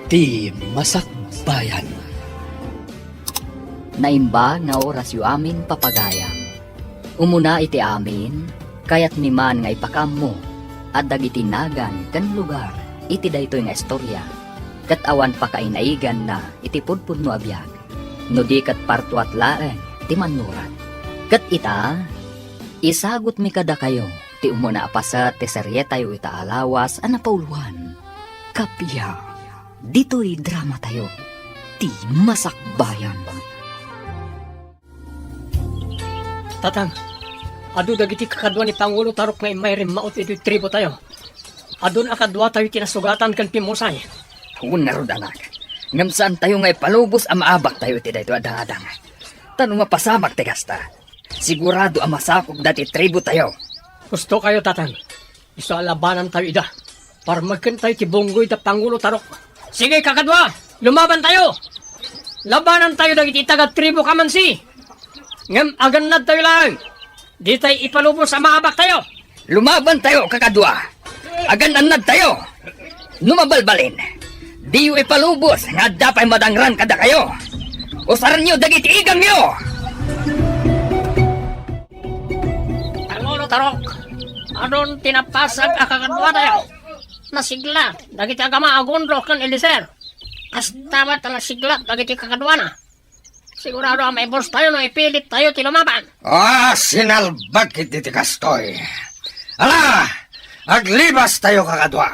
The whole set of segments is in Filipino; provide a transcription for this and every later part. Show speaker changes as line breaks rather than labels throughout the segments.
Ti Masakbayan.
Naimba nga oras yu amin papagaya. Umuna iti amin, kayat miman nga ipakam at dagiti nagan kan lugar, iti daytoy nga istorya. Kat awan pa kainaigan na iti pudpud no abiyag. No di kat parto at laeng, ti manurat. Kat ita, isagot mi kada kayo, ti umuna apasat ti serye tayo ita alawas anapauluan. Kapya, dito'y drama tayo, ti Masakbayan.
Tatang, adu dagiti kakadwa ni Pangulo Tarok nga imayrim maot iti tribo tayo. Adun akadwa tayo kinasugatan kan pimusay.
Unarod anak, ngam saan tayo nga ipalubos ang maabak tayo iti dayto adang-adang. Tanong mapasamak ti kasta. Sigurado ang masakop dati tribo tayo.
Gusto kayo, tatang. Isa labanan tayo ida. Para magkan tayo ti Bunggoy ta Pangulo Tarok. Sige kakadwa, lumaban tayo. Labanan tayo dagiti taga tribo kamansi. Ngam aganad tayo lang. Di tayo ipalubos sa maabak tayo.
Lumaban tayo, kakadwa. Agan-anad tayo. Numabalbalin. Di yu ipalubos nga dapay madangran kada kayo. Usaran nyo dagiti igang nyo.
Pangulo Tarok, adon tinapasag akakadwa tayo. Nasigla, dagiti agama agundro kan Eliser. Kastamat ang sigla, dagiti kakadwa na. Sigurado ang may boss tayo no ipilit tayo ti lumaban.
Sinalbag iti kastoy. Ala, aglibas tayo kakadwa.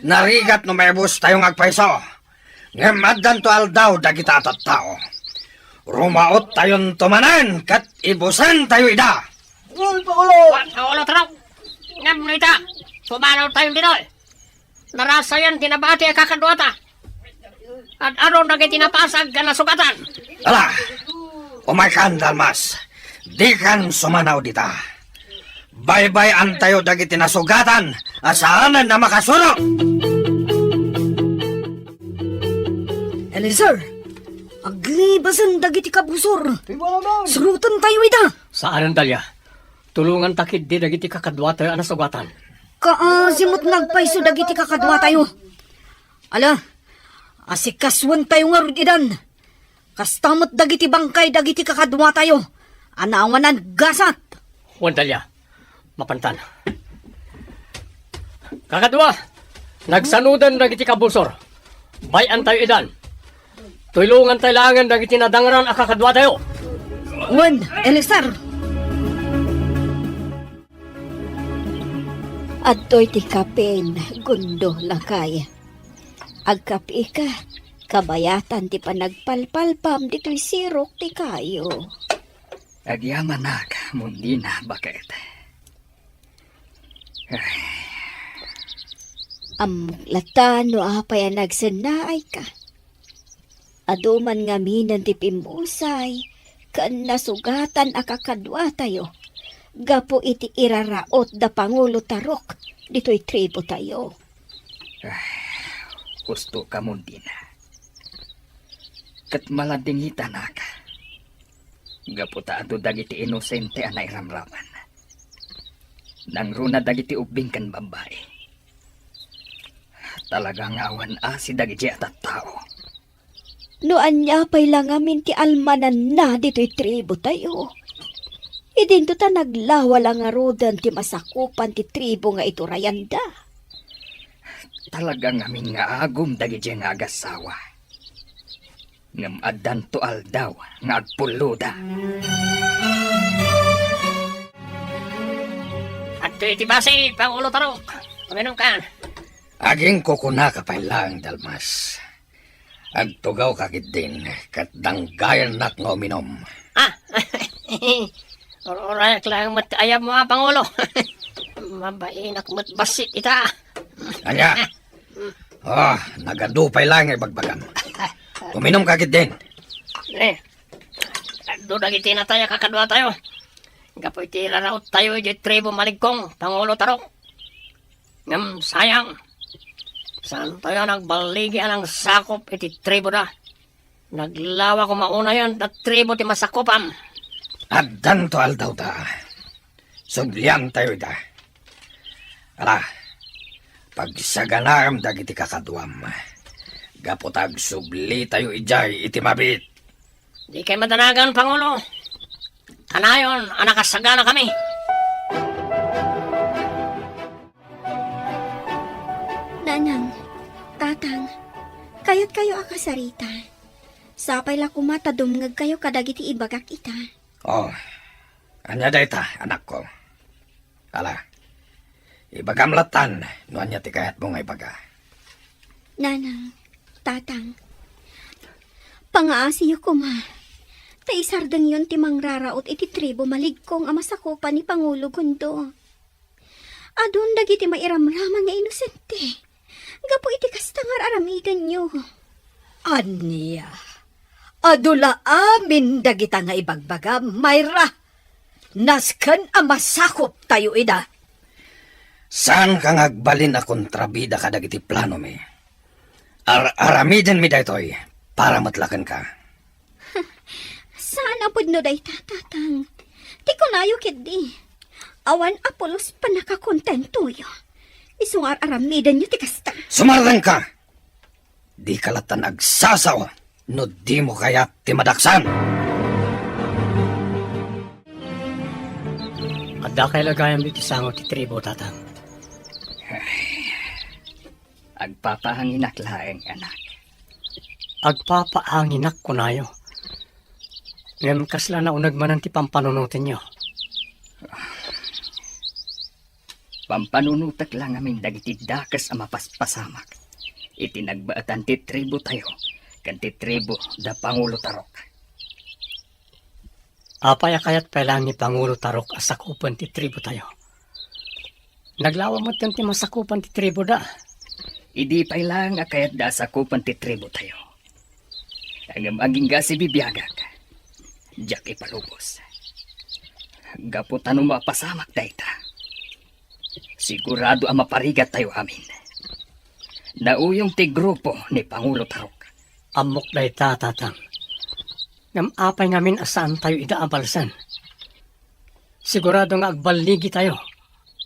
Narigat no may bus tayong agpaiso. Ngamaddan to aldaw dagita atat tao. Rumaot tayon tumanan kat ibusan tayo ida.
Pangulo Tarok, ngam no ita, sumanaw tayong dinoy. Narasayan tinabati ang kakadwa ta. At aron dagiti tinapasag ka na sugatan.
Ala, umaykan dalmas. Di kan sumanaw dita. Bye-bye an tayo dagiti nasugatan. Asahanan na makasunod.
Eliezer, aglibasan dagiti kabusor. Surutan tayo ida.
Saan ang dalya? Tulungan takid di dagiti kakadwa tayo ang nasugatan.
Kaasimot nagpaiso dagiti kakadwa tayo. Ala, asikaswan tayo nga rudidan. Kastamot dagiti bangkay dagiti kakadwa tayo. Anawanan gasat.
Juan dalya, mapantan. Kakadwa, nagsanudan dagiti kabusor. Bayan tayo idan. Tulungan tayo langan dagiti nadangran ang kakadwa tayo.
Wan, Eliezer.
Adto'y ti kapin, gundo lakay. Agkapi ka, kabayatan ti panagpalpalpam dito'y sirok ti kayo.
Agyaman nak, mundi na bakit.
Amlatan no apay ang nagsanaay ka. Aduman nga minan ti pimusay, kan nasugatan akakadwa tayo. Gapo iti iraraot da Pangulo Tarok, dito'y tribo tayo.
Gusto ka mundi na. Kat maladingita na ka. Gaputa ato dagiti inosente anay ramraman. Nang runa dagiti ubing kan babae. Talagang awan si dagiti atat tao.
No anya pa'y lang amin ti almanan na dito'y tribo tayo. Idinto ta naglawa lang nga rodan ti masakupan ti tribo nga ito rayanda.
Talagang amin nga agum dagiti nga agasawa. Ngam addan to aldaw nga agpuluda.
At iti basi, Pangulo Tarok. Paminom ka.
Aging kukuna ka pa lang, Dalmas. Agtugaw kakit din, kat danggayan nak nga uminom.
Orayak lang matayab mo, Pangulo. Mabainak matbasit ita.
Anya? Nagadupay lang ay bagbagan. Uminom kakit din.
Doon nagiti na tayo, kakadwa tayo. Gapoy tira raot tayo, di tribo maligkong, Pangulo Tarok. Ngam sayang. Saan tayo nagbaligi ang sakop iti tribo na. Naglawa ko mauna yan, at tribo ti masakopam.
Addan to aldaw ta. Sublian tayo da. Ala, pag saganaram dagiti kakadwam, Gapotag subli tayo ijay iti mabit.
Di kay madanagan, Pangulo. Kanayon, anakasagana kami.
Nanang, tatang, kayat kayo akasarita. Sapay la kumata dumngag kayo kadagiti ibagak ita.
Oh, anya dayta, anak ko. Ala, ibagamlatan, no anya ti kayat mo nga ibaga.
Nanang, tatang, pangaasiyo ko ma. Taisardang yun ti mangraraot iti tribo maligkong amasakupan ni Pangulo Gundo. Adun dagiti mairamraman nga inosente. Gapo iti kastangar aramidan nyo.
Anya, adula amin dagita nga ibagbaga, Mayra. Nasken a masakop tayo ida.
Saan ka ngagbalin a kontrabida ka dagiti plano mi? Aramiden mi daytoy, para matlakan ka.
Saan apod no day tatatang? Ti kunayo kidi. Awan apolos pa nakakontento yo. Isungar aramidan nyo ti kasta.
Sumarang ka! Di kalatan agsasaw, no di mo kaya timadaksan.
Adda kay lagayam dito sango ti tribo, tatang.
Agpapahanginak laeng anak.
Agpapaanginak ko nayo. Ngem kasla na unag manan ti pampanunutin nyo.
Pampanunutak lang amin dagiti dakas a mapaspasamak. Itinagbaatan ti tribo tayo, kan ti tribo da Pangulo Tarok.
Apay kayat pelang ni Pangulo Tarok asakupan ti tribo tayo. Naglawa mo ti masakupan ti tribo da.
Idi pa lang akayat da sakupan ti tribo tayo. Ang aging gasi bibiyagak. Diyak ipalubos. Gaputan mo mapasamak dayta. Sigurado ang maparigat tayo amin. Nauyong ti grupo ni Pangulo Tarok.
Amok day tatang. Ngam apay ngamin asaan tayo idaabalsan. Sigurado nga agbaligi tayo.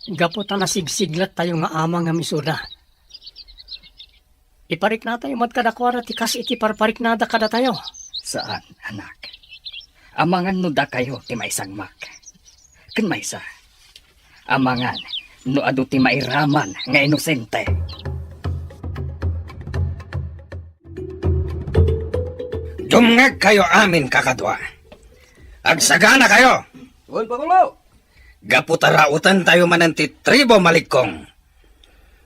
Gaputan na sigsiglat tayo nga amang nga misuda. Iparik na tayo matkadakwara ti kas iti parparik nada kada tayo.
Saan, anak? Amangan no da kayo ti maisagmak. Kan maysa. Amangan no adu ti mairaman nga inosente.
Dumngeg kayo amin kakadwa. Agsagana kayo.
Tuan Pangulo!
Gaputarautan tayo manan ti tribo malikong.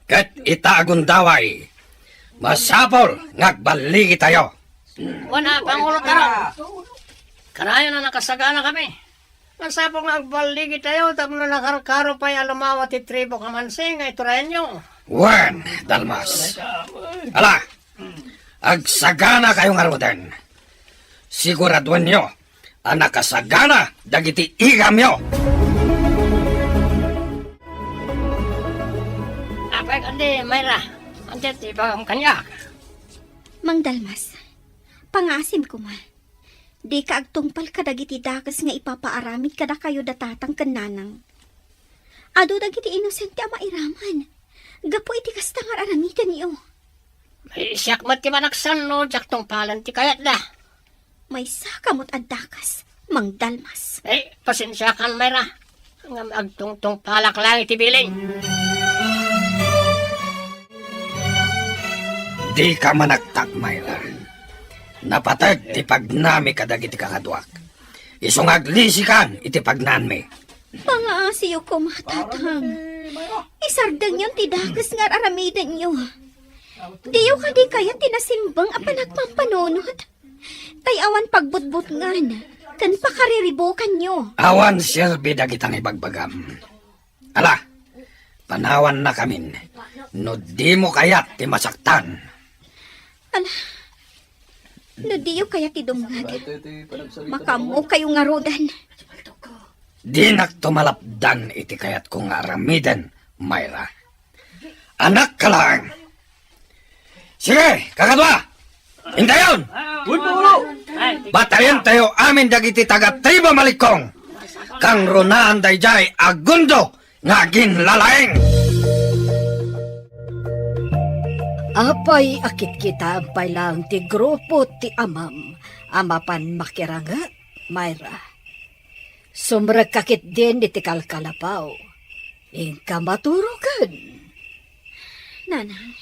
Kat itaagon daway. Masapol ngagbaligi tayo.
Wala, Pangulo Tarok. Kanayon na nakasagana kami. Masapong agbaligi tayo, tapos na nakarkaro pa yung lumawa ti tribo kamansing, ay turayan nyo.
Wan, Dalmas. Ala, agsagana kayong arudan. Siguraduan nyo, ang nakasagana, dagiti igam nyo.
Apay kandi, Mayra. Antet, ibang kanyak.
Mang Dalmas, pangasim ko ma. Di ka agtungpal kadagiti dakas nga ipapaaramid kada kayo datatang kananang. Ado dagiti inosente a mairaman. Gapo iti kastangar aramitan niyo.
May siyak mat ti manaksan no, jak tong palan ti kayat da.
May sakamot ang dakas, Mang Dalmas.
Pasensya kan, Mayra. Ngam agtungtong palak lang iti biling.
Di ka managtak, Mayra. Napatag ti pagnami kadagiti kakadwak. Isungaglisikan iti pagnanmi.
Pangaasiyo ko matatang. Isardang yung tidakas nga aramidan nyo. Diyo ka di kaya tinasimbang a panagpampanunod. Tayawan pagbutbut ngan. Kan pakariribukan nyo.
Awan silbi dagitang ibagbagam. Ala, panawan na kamin. No di mo kayat ti masaktan.
Ala, no diyo kaya ti dumngag. Makamu kayo nga rodan.
Di naktumalapdan iti kayat kong aramidan, Mayra. Anak ka lang. Sige, kakadwa! Hintayon!
Tuan Pangulo!
Batayan tayo amin dagiti taga-tribo malikong. Kang runaan dayjay agundo nga ginlalaeng.
Apay akit kita ang pailang ti grupo ti amam, amapan makiranga, Mayra. Sumrag kakit din iti kalkalapaw. Ingka maturugan.
Nanang,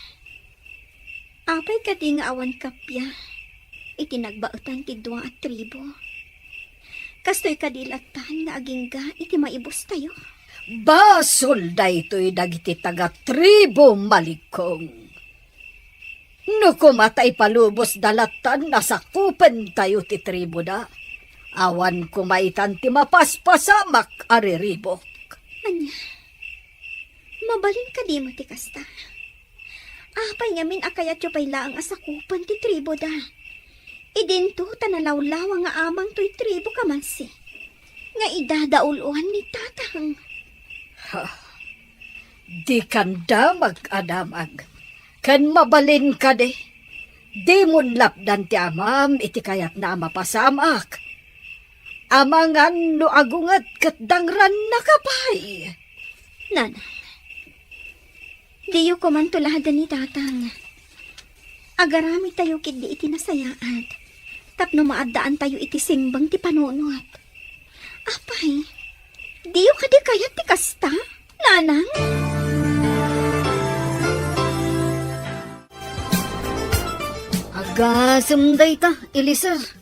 apay ka di nga awan kapya. Itinagbaotan ti 2 at tribo. Kastoy kadilatan nga agingga iti maibos tayo.
Basol da ito'y dagiti taga-tribo malikong. No kumatay palubos dalatan, nasakupan tayo ti tribo da. Awan kumaitan ti mapaspasamak ariribok.
Anya, mabalin ka di mo ti kasta. Apay ngamin akayat yo pay laang asakupan ti tribo da. Idinto tanalawlaw nga amang to'y tribo kamansi. Nga idadauluan ni tatang.
Di kanda mag-adamag. Kan mabalin ka de. Di mon lapdan ti amam iti kayat na mapasamak. Amangan no agungat kat dangran nakapay.
Nanang, diyo ko man tuladan ni tatang. Agarami tayo kid di iti nasayaat. Tapno maadaan tayo iti simbang ti panunot. Apay, diyo ka di kayat ti kasta, nanang?
Agasam day ta, Eliezer.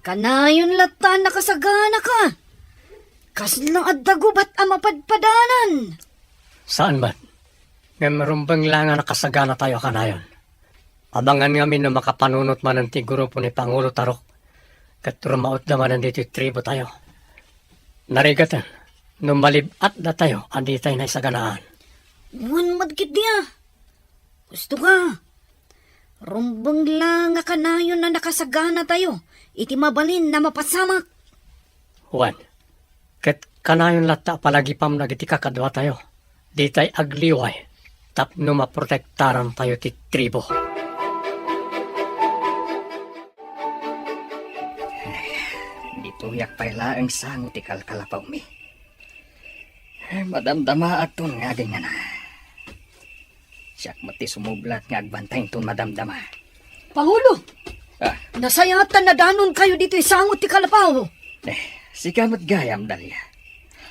Kanayon latan nakasagana ka. Kaslang addago ba't amapadpadanan?
Saan ba? Nga marumbang lang nga nakasagana tayo kanayon. Abangan ngamin na makapanunot man ang ti grupo ni Pangulo Tarok. Kat rumaot naman ang dito tribo tayo. Narigatan, numalibat na tayo, andi tayo na isaganaan.
Wan madkit niya. Gusto ka. Rumbang lang nga kanayon na nakasagana tayo. Iti mabalin na mapasamak.
Juan, kat kanayon lata palagi pam nagiti kakadwa tayo. Di tayo agliway, tapno maprotektaran tayo ti tribo.
Dituyak pala ang sango ti kalkalapaw mi. Madamdama at ton nga ganyan na. Siyak mati sumublat nga agbantayin ton madamdama.
Pangulo!
Ah,
Nasayatan na danon kayo dito isangot ti kalapaw.
sikamot gayam dali.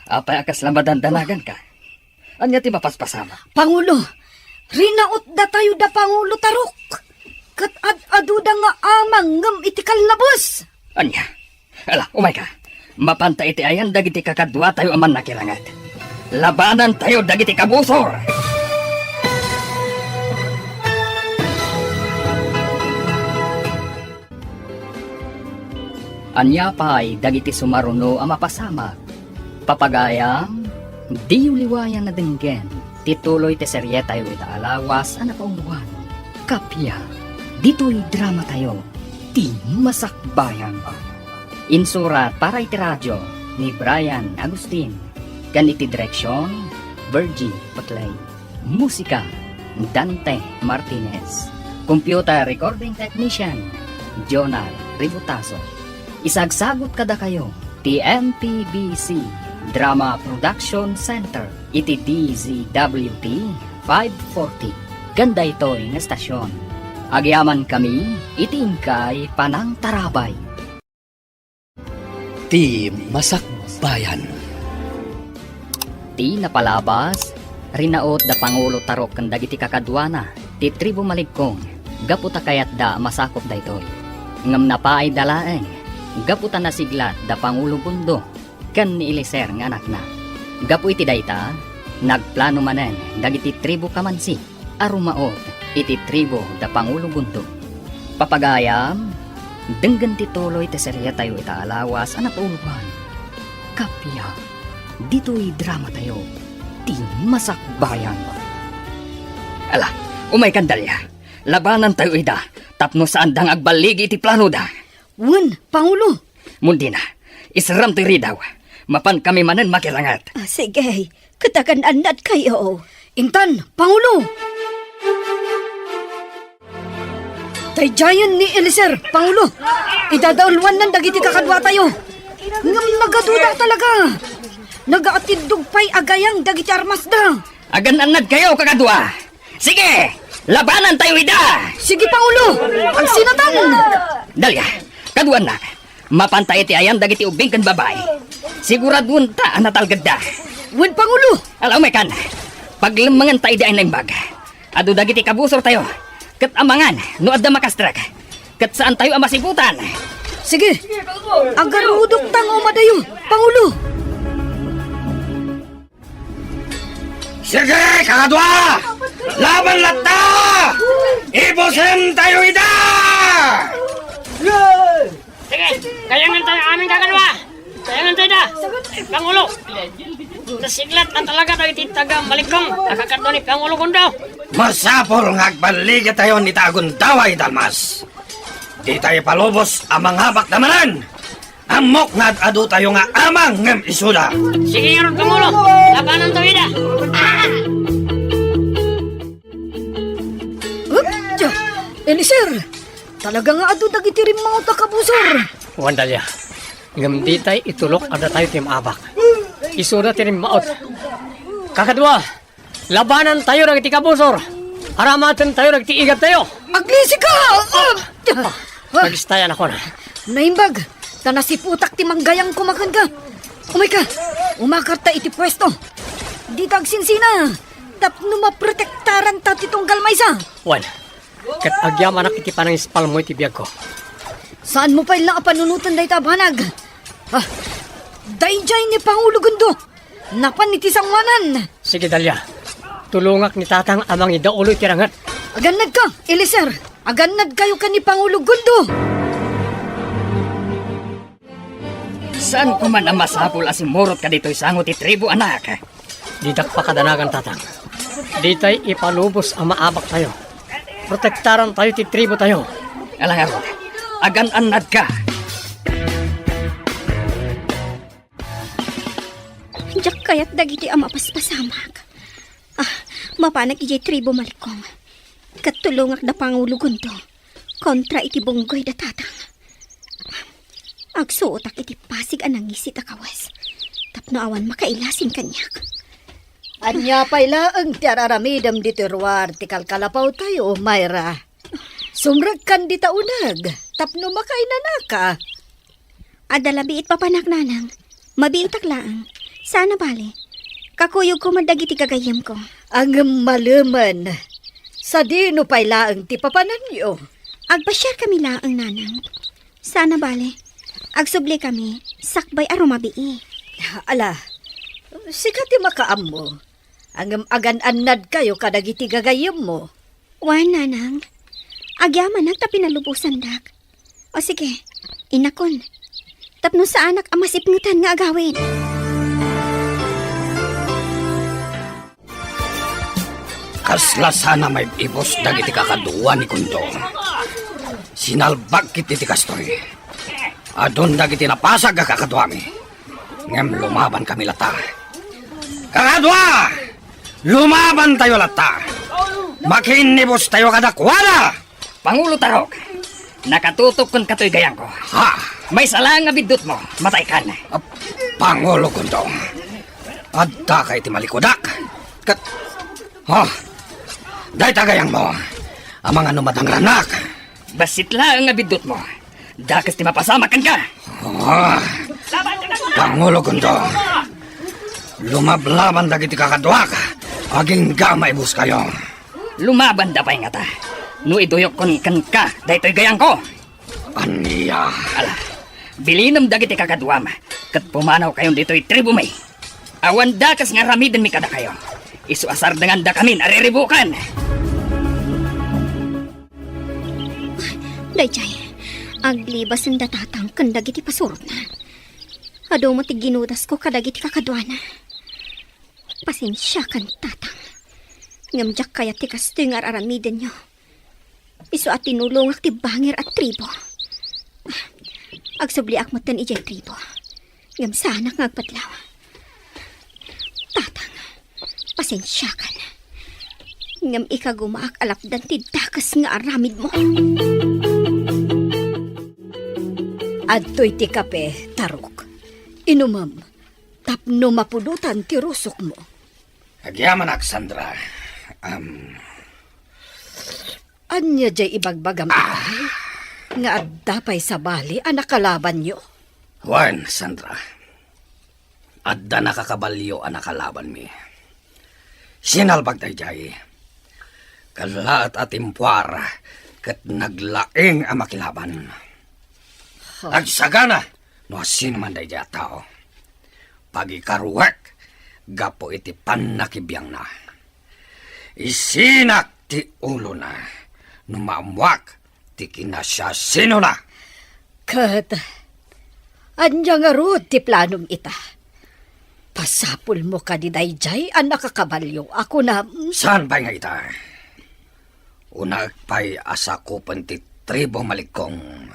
Apay akas lamadan danagan ka. Anya ti mapaspasama.
Pangulo, rinaot da tayo da Pangulo Tarok. Kat ad-aduda nga amang ngam iti kalabos.
Anya, ala, umay ka. Mapanta iti ayan dagiti kakadwa tayo aman nakirangat. Labanan tayo dagiti kabusor. Anya pa'y dagiti sumaruno ang mapasama. Papagayam, di uliwayan na dinggen. Tituloy te serye tayo alawas ang napaumuhan. Kapya, dito'y drama tayo. Di masakbayan. Insurat para iti radyo ni Brian Agustin. Ganiti direksyon, Virgie Patlay. Musika, Dante Martinez. Computer recording technician, Jonal Ributaso. Isagsagot kada kayo, TMPBC Drama Production Center, iti DZWP 540. Ganda ito'y nga estasyon. Agyaman kami, itingkay panang tarabay.
Ti Masakbayan.
Ti napalabas, rinaot da Pangulo Tarok kan dagiti kakadwana, ti tribo maligkong, gaputa kayat da masakop da ito'y. Ngam na pa ay dalaeng, gaputa na siglat da Pangulo Bundo, kan ni Eliezer nga anak na. Gapu iti dayta, nagplano manen dagiti tribo kamansi, arumaot iti tribo da Pangulo Bundo. Papagayam, denggan tituloy te serya tayo itaalawas anak uluban. Kapya, dito'y drama tayo, di masakbayan. Ala, umay kandalya, labanan tayo ida, tapno saan dang agbaligi iti plano da.
Wan, Pangulo.
Mundi na, isram ti ridaw, mapan kami manen makirangat.
Sige, katagan-anad kayo.
Intan, Pangulo. Tayjayan ni Eliezer, Pangulo. Idadaulwan ng dagiti kakadwa tayo. Ngam nagaduda talaga. Nagaatid dugpay agayang dagiti armas da.
Agan-anad kayo kakadwa. Sige, Labanan tayo, ida!
Sige, Pangulo! Ang sinatan!
Dalya, kaduan na. Mapantay ti ayan dagiti ubing kan babae. Siguradun ta natalgad da.
Wen, Pangulo!
Alaw may kan. Paglamangan tayo di ay naimbag. Ado dagiti kabusor tayo. Kat amangan, no adda makastrak. Kat saan tayo amasiputan.
Sige, agarudok tang umadayo, Pangulo!
Sige, kakadwa! Laban lata! Ibusin tayo ida!
Sige, kayangan tayo aming kakalwa. Kayangan tayo da. Pangulo. Nasiglat ang talaga tayo titaga malikong. Nakakadwa ni Pangulo Gundo.
Masapol ngagbaligi tayo ni Tagundaway Dalmas. Di tayo palubos amang habak damanan. Amok nga adu tayo nga amang ngem isuda.
Sige nga ron, Pangulo. Labanan tayo da.
Upja! Elisir! Talaga nga ado dagiti rin mga takabusor.
Wandalya. Ngam di tayo itulok ada tayo tim abak. Isuda tirim maot. Kakadwa. Labanan tayo ng tikabusor. Aramatan tayo ng tiigat tayo.
Aglisi ka!
Nagistayan ako na.
Naimbag, tanasiputak ti manggayang kumakan ka. Umay ka, umakarta iti pwesto. Di tagsinsina, tapno maprotektaran ta titong galmaysa.
Wan. Kat agyaman na kiti panang ispal mo iti biyag ko.
Saan mo pa ilang panunutan dahi tabanag? Ah, dayjay ni Pangulo Gundo. Napan iti sangwanan.
Sige, Dalya. Tulungak ni tatang amang idauloy tirangat.
Aganad ka, Elisir. Aganad kayo ka ni Pangulo Gundo.
Saan ko man ang masapul asimurot ka dito'y sangot ti tribo, anak?
Didak pa kadanagan, tatang. Di tayo ipalubos ang maabak tayo. Protektaran tayo ti tribo tayo.
Alang arot, agan-anad ka.
Diyak kaya't dagiti ama paspasamak. Mapanag ijay tribo malikong. Katulungak da Pangulo Gundo. Kontra iti bunggoy da tatang. Agsuotak iti pasig anang isit akawas. Tapno awan makailasin kanyak.
Anya pailaeng ti araramidam di terwar ti kalkalapaw tayo, Mayra. Sumrag kan di taunag, tapno makainanaka.
Adalabiit papanak nanang. Mabiutak laang. Sana bali. Kakuyog ko madagiti kagayam ko.
Ang maluman. Sa dino pailaeng ti papanan niyo.
Agbasyar kami laang nanang. Sana bali. Agsubli kami. Sakbay arumabii.
Ala, sikat ti makaam mo. Ang agan-anad kayo kadagiti gagayam mo.
Wan nanang. Agyaman ang tapinalubusan dak. O sige, inakon. Tapno sa anak ang masipngutan nga agawin.
Kasla sana may ibos dagiti kakadwa ni Kundo. Sinalbag kiti ti kastoy. Adon dagiti napasag ka kakadwa mi. Ngem lumaban kami lata. Kakadwa! Lumaban tayo lata. Makinibos tayo kadakwana.
Pangulo Tarok, nakatutok kon katoy gayang ko.
Ha?
May sala nga bidot mo, matay ka na.
Pangulo Kundo. Adda kay ti malikudak. Kat... Dahi tagayang mo. Ang mga numadang ranak.
Basit lang nga bidot mo. Dakas ti mapasamakan ka.
Pangulo Kundo. Lumablaban dagiti kakadwak. Aging gamay bus kayo.
Lumaban da pa'y nga ta. No iduyok kon kan ka, dahito'y gayang ko.
Aniya.
Ala, bilinam dagiti kakadwam. Kat pumanaw kayon dito'y tribo may. Awan dakas nga ramiden mi kada kayo. Isuasar dengan da kamin ariribukan.
Dayjay, aglibas ang datatang kandagiti pasurot na. Ado mo ti ginudas ko kadagiti kakadwana. Pasensya kan tatang. Ngamjak kaya ti kastoy nga aramiden nyo. Isu at tinulungak ti bangir at tribo. Agsubliak mo tan ijay tribo. Ngam sanak ngagpadlaw. Tatang, pasensya kan. Ngam ikagumaak alapdan ti dakas nga aramid mo.
Adto'y ti kape, Tarok. Inumam, tapno mapudutan ti rusok mo.
Agyaman, Sandra.
Anya jay ibagbagam itay, nga addapay sa bali ang nakalaban nyo.
Juan, Sandra. Adda nakakabalyo ang nakalaban mi. Sinalbag dayjay. Kalaat at impwar kat naglaing ang makilaban. Agsagana no sino man dayjay at tao. Pagikaruwek, gapo iti panakibiyang na. Isinak ti ulo na. Numamwak, ti kinasya sino na.
Kat, anya nga rod ti planom ita. Pasapul mo ka di dayjay ang nakakabalyo. Ako na...
Saan ba nga ita? Una pa'y asakupan ti tribo malikong.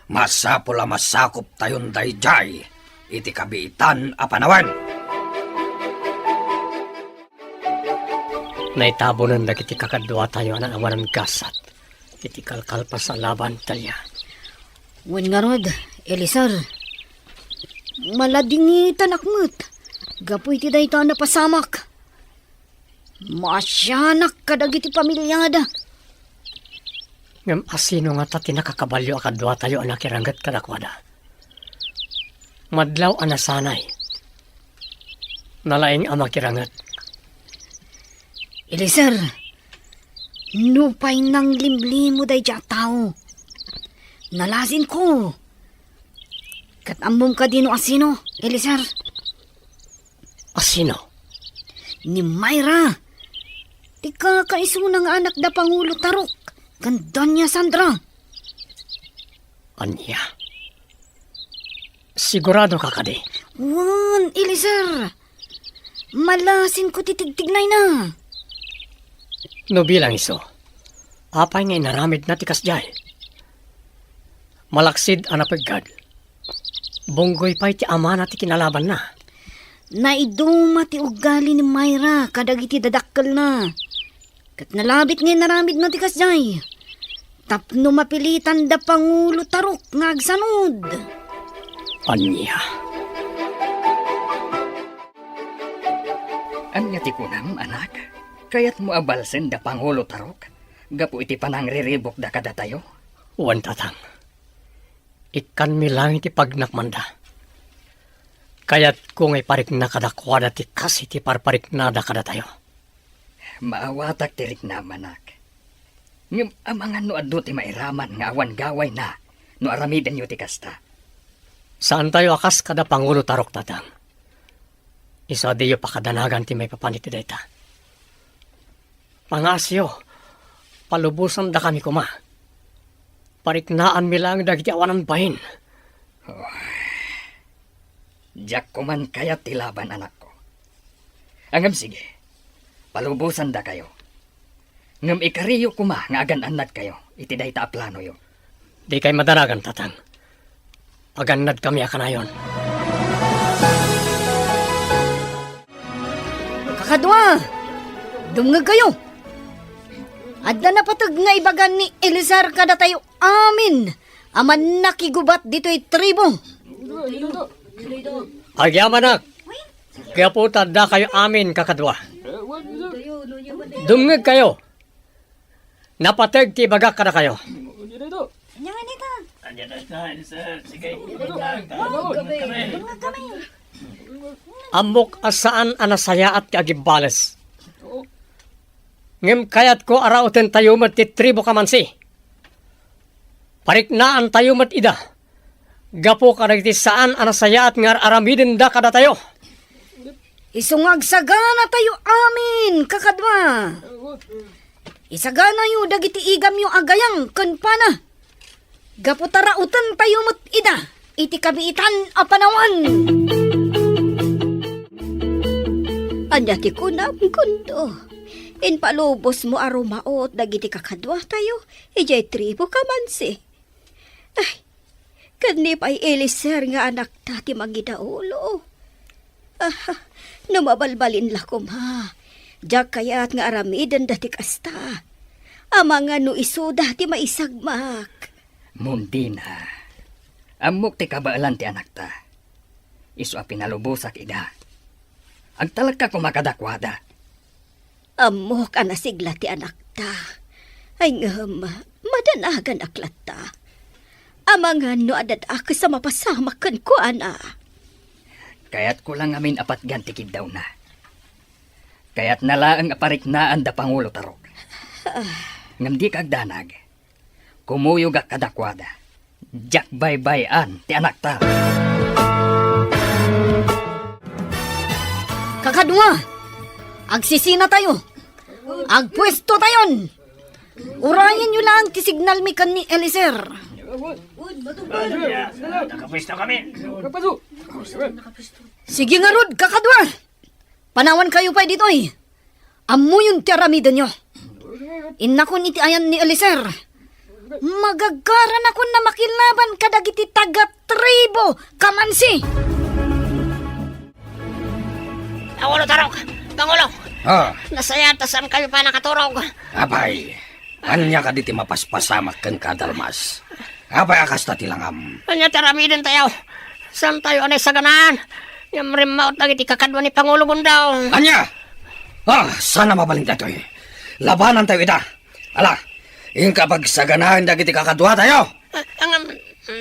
Masapula masakop tayon dayjay. Iti kabiitan a panawan.
Naitabonan na kiti kakadwa tayo ang awanan gasat. Iti kalkalpa sa laban talya.
Wen nga rod, Elisar. Maladingitan akmet. Gapoy ti dayta na pasamak. Masyanak kadagiti pamilyada.
Ngam asino nga ta tinakakabalyo akadwa tayo ang nakiranggat kadakwada. Madlaw anasanay. Nalaing ang makirangat.
Elisar, nupay nang limlimo day dya tao. Nalasin ko. Katamom ka dino asino, Elisar.
Asino?
Ni Myra. Di ka kaisunang anak da Pangulo Tarok. Ganda niya, Sandra.
Anya? Sigurado ka kadi?
Wan, Elisar. Malasin ko titigtignay na.
No bilang iso, apay nga inaramid na tikas jay. Malaksid ang napagad. Bunggoy pa'y ti ama na ti kinalaban na.
Naiduma ti ugali ni Myra kadagiti dadakkel na. Kat nalabit nga naramid na tikas jay. Tapno mapilitan da Pangulo Tarok nga agsanod.
Anya?
Anya ti kunam, anak? Kaya't mo abalsen da Pangulo Tarok? Gapo iti panangriribok da kada tayo?
Wan tatang. Ikan mi lang iti pagnakmanda. Kaya't kung iparik na kadakwada ti kasi ti parparik na da kada tayo.
Maawatak tirik na, manak. Ngam amangan no addo ti mairaman nga awan gaway na no aramiden yo ti kasta.
Saan tayo akas kada Pangulo Tarok tatang? Isa diyo pakadanagan ti may papanit ti dayta. Pangasyo, palubusan da kami kuma. Pariknaan mi lang dagiti awanan bahin.
Diyak ko man kaya tilaban, anak ko. Angam sige, palubusan da kayo. Ngam ikariyo kuma nga agan anad kayo, iti dayta a plano yo.
Di kay madaragan tatang. Paganad kami akanayon.
Kakadwa! Dumngag kayo! Adda na patag nga ibagan ni Elisar kada tayo amin. Aman nakigubat dito'y tribo.
Agyamanak! Kaya po tada kayo amin kakadwa. Dumngag kayo. Napatag ti bagak kada kayo. Amok asaan anasaya at kagibales. Ngem kayat ko arauten tayo mat ti tribo kamansi. Pariknaan tayo mat ida. Gapo karagti saan anasaya at ngar aramidin da kada tayo.
Isungag sagana tayo amin, kakadwa. Isagana yu dagiti igam yu agayang kanpana. Gaputara utan tayo mat ida. Iti kabiitan a panawan.
Anya ti kunam kundo. In palubos mo arumaot dagiti kakadwa tayo. Ijay tribo kamansi. Ay, kanip ay Elisar nga anak tati magidaulo. Numabalbalin lakom ha. Diyak kaya't nga aramidan dati kasta. Amang nga no iso dati maisagmak.
Mundina, amok ti kabaalan ti anak ta. Isu a pinalubusak ida. Agtalag ka kumakadakwada.
Amok anasigla ti anak ta. Ay madanagan aklata. Amangan no adad ako sa mapasama kan ko, ana.
Kaya't ko lang amin apat gantikid daw na. Kaya't nalaang apariknaan da Pangulo Tarok. Ngam di kagdanag. Kumuyog ak kadakwada. Jak baybayan ti anak ta.
Kakadwa, agsisina tayo. Agpwesto tayon. Urayan nyo lang ti signal mi kan ni Eliser.
Nakapwisto kami.
Sige nga Rod, kakadwa. Panawan kayo pa dito eh. Amo yung tiaramidan nyo. Inakon iti ayan ni Eliser. Magagaran ako na makilaban kadagiti taga-tribo kamansi.
Pangulo Tarok! Pangulo!
Oh,
Nasayatasan kayo pa nakaturog.
abay. Anya ka diti mapaspasamak kan kadalmas. Abay akas ta tilangam.
Anya taramidin tayo. Saan tayo anay sa ganaan? Yung rimaut lagi ti kakadwa ni Pangulo Gundaw.
Anya! Sana mabaling tayo eh. Labanan tayo ita. Ala, yung kapag saganahan dagiti kakadwa tayo.
Ang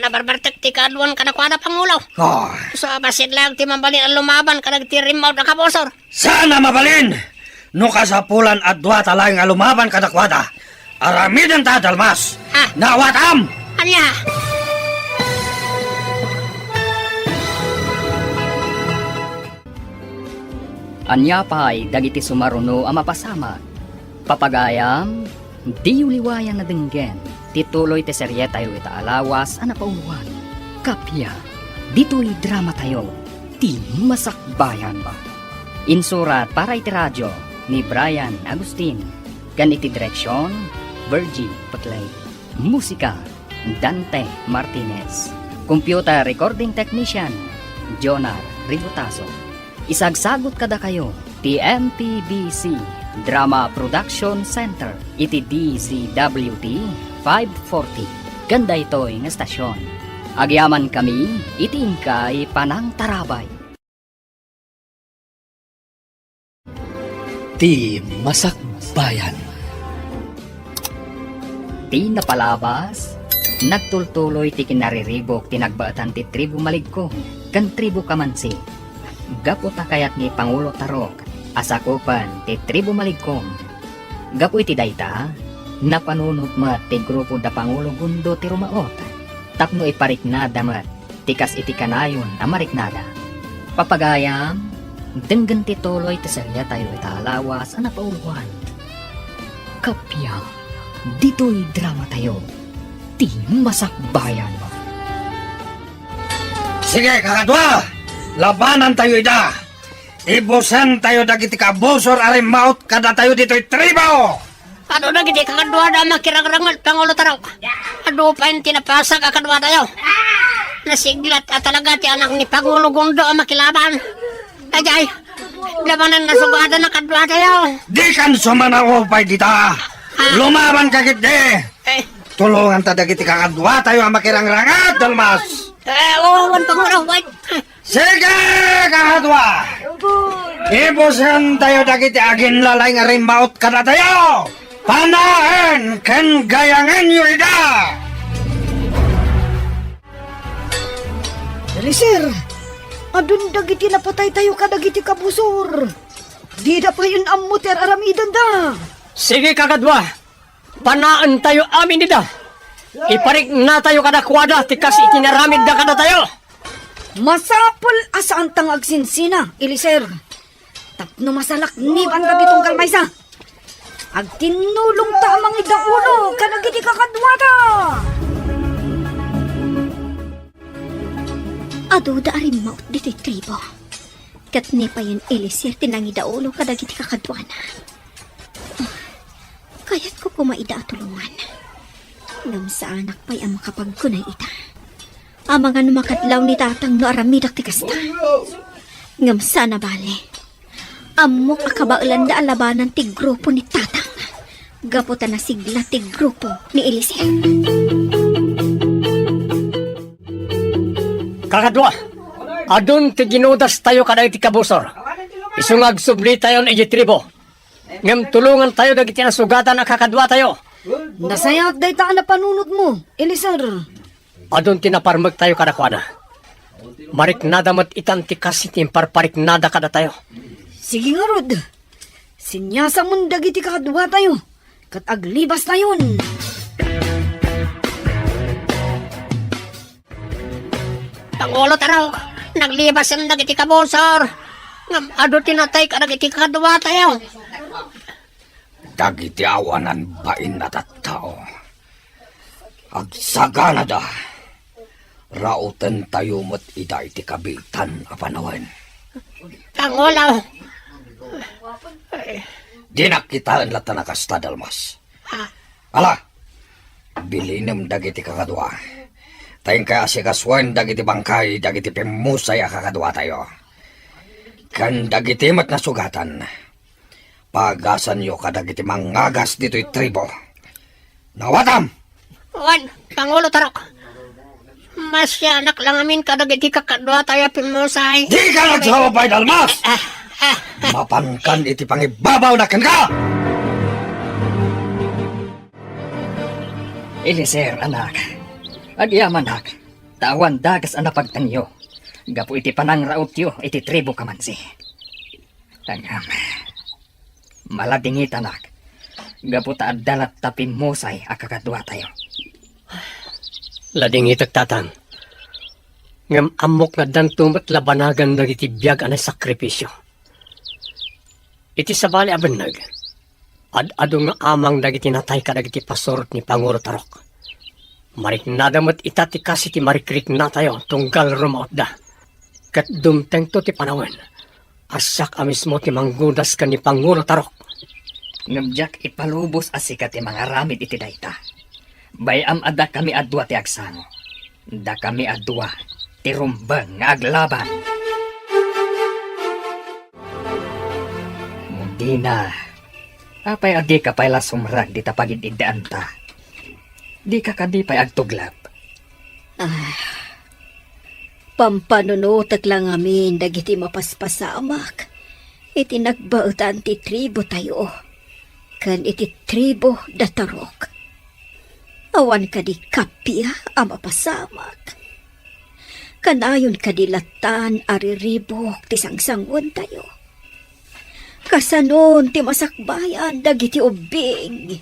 nabarbartek ti kadwan kanakwada Pangulo.
Oh,
So basit lang ti mambalin ang lumaban kanag ti rimaut na kabosor.
sana mabalin! No kasapulan at dua talayong alumaban kadakwada. Aramidan ta dalmas.
Ha?
Nawatam!
Anya!
Anya pa'y dagiti sumaruno ang mapasama. Papagayam, di uliwayan na dinggen. Tituloy te serye tayo itaalawas ang napauwan. Kapya, dito'y drama tayo. Ti masakbayan ba? Insurat para iti radyo ni Brian Agustin. Ganiti direksyon, Virgie Patlay. Musika, Dante Martinez. Computer recording technician, Jonar Ributaso. Isagsagot kada kayo, TMPBC Drama Production Center, iti DCWT 540. Ganda ito'y nga stasyon. Agyaman kami, iti ingkay Panang Tarabay.
Ti Masakbayan.
Ti napalabas, nagtultuloy ti kinariribok tinagbaatan ti tribu maligkong, kan tribu kamansi. Gapo ta kayat ni Pangulo Tarok, asakupan ti tribu maligkong. Gapo iti dayta, napanunod mat ti grupo da Pangulo Gundo ti Rumaot. Tapno ipariknada mat, tikas iti kanayon a mariknada. Papagayam, denggan ti tuloy ti serya tayo italawas a napauwan. Kapya, dito'y drama tayo. Ti masakbayan mo.
Sige, kakadwa! Labanan tayo ida! Ibusan tayo dagiti kabosor arimaut kada tayo dito'y tribo!
Ano na giti kakadwa na makirangrangal Pangulo Tarok. Ano pa yung tinapasag kakadwa tayo. Nasiglat at talaga ti anak ni Pangulo Gundo ang makilaban. Ajay, labanan na sugada na kadwa tayo.
Di kan sumanawopay dita! Lumaban ka gitde!
Eh,
Tulungan ta dagiti kakadwa tayo ang makirangrangat, dalmas!
wawan Pangulo, wait.
Sige, kakadwa! Ibusan tayo dagiti agin lalay nga rimbaut kada tayo! Panaen ken gayangan yu ida!
Eliser, adun dagiti napatay tayo kadagiti kabusor. Di da pa yun amuter aramidan da.
Sige kakadwa, panaan tayo amin nida. Iparik na tayo kadakwada, tikas itinaramid na kada tayo.
Masapol asaan tang agsinsina, Eliser. Tapno masalak ni banda ditong kalmaysa. Agtinulong ta amang idaulo kadagiti kakadwata.
Ado da arin maut dito'y tribo. Katni pa yun Eliser tinangi daulo kadagiti kakadwana. Kaya't ko kumaida tulungan. Ngam sa anak pa'y ang makapagkunay ita. Ang mga numakadlaw ni tatang no aramidak ti kasta. Ngam sana bale. Amok akabaulan da alabanan ti grupo ni tatang. Gaputan na sigla ti grupo ni Eliser.
Kakadwa, adun ti ginudas tayo kada iti kabusor. Isungag subli tayo na iti tribo. Ngam tulungan tayo dagiti nasugatan na kakadwa tayo.
Nasayat day taan na panunod mo, Eliezer.
Adon tinaparmag tayo kada kwa na. Mariknada mat itanti kasi parpariknada kada tayo.
Sige nga, Rod. Sinyasa mong dagiti kakadwa tayo. Kat aglibas na yun.
Pangulo taraw, naglibas ang dagiti kabosor. Ngam ado tinatay ka dagiti kadwa tayo.
Dagiti awanan bain na tattao. Agsagana da. Rautan tayo mo't ida iti kabitan a panawan.
Pangulo,
Di nakitaan lata na kasta dalmas. Ala, bilinam dagiti kakadwa. Tayong kaya si kaswan dagiti bangkay, dagiti pimusay a kakadwa tayo. Kan dagiti mat na sugatan. Pagasan yo kadagiti mangagas dito'y tribo. Nawatam!
wan, Pangulo tarok. Masyanak lang amin kadagiti kakadwa tayo pimusay.
Di ka nagsawabay dalmas! Mapangkan iti pangibabaw na ka!
Eliezer, anak. Agyaman, anak. Tawan dagas ang napagtanyo. Gapu iti panang rautyo, iti tribo kamansi. Tangam. Maladingit, anak. Gapu taad dalat tapim musay akakadwa tayo.
Lading itagtatang. Ngam amok na dantumat labanagan dagiti biyag anay sakripisyo. Iti sabali abanag. Ad-ado nga amang dagiti natay ka dagiti pasorot ni Pangulo Tarok. Mariknadamat itati kasi ti marikrik na tayo tunggal rumaot da. Kat dumteng to ti panawan. Asak amismo ti manggudas ka ni Pangulo Tarok.
Ngabjak ipalubos asika ti mga ramid iti dayta. Bayam ada kami adwa ti agsano. Da kami adwa ti rumbang nga aglaban. Mundi na. Apay adi ka pala sumrag di tapagid idaan ta. Di ka kadi pay agtuglap.
Pampanunutak lang amin dagiti mapaspasamak. Iti nagbautan ti tribo tayo. Kan iti tribo da Tarok. Awan ka di kapya ang mapasamak. Kanayon ka di latan ariribok ti sangsangon tayo. Kasanon ti masakbayan dagiti ubing.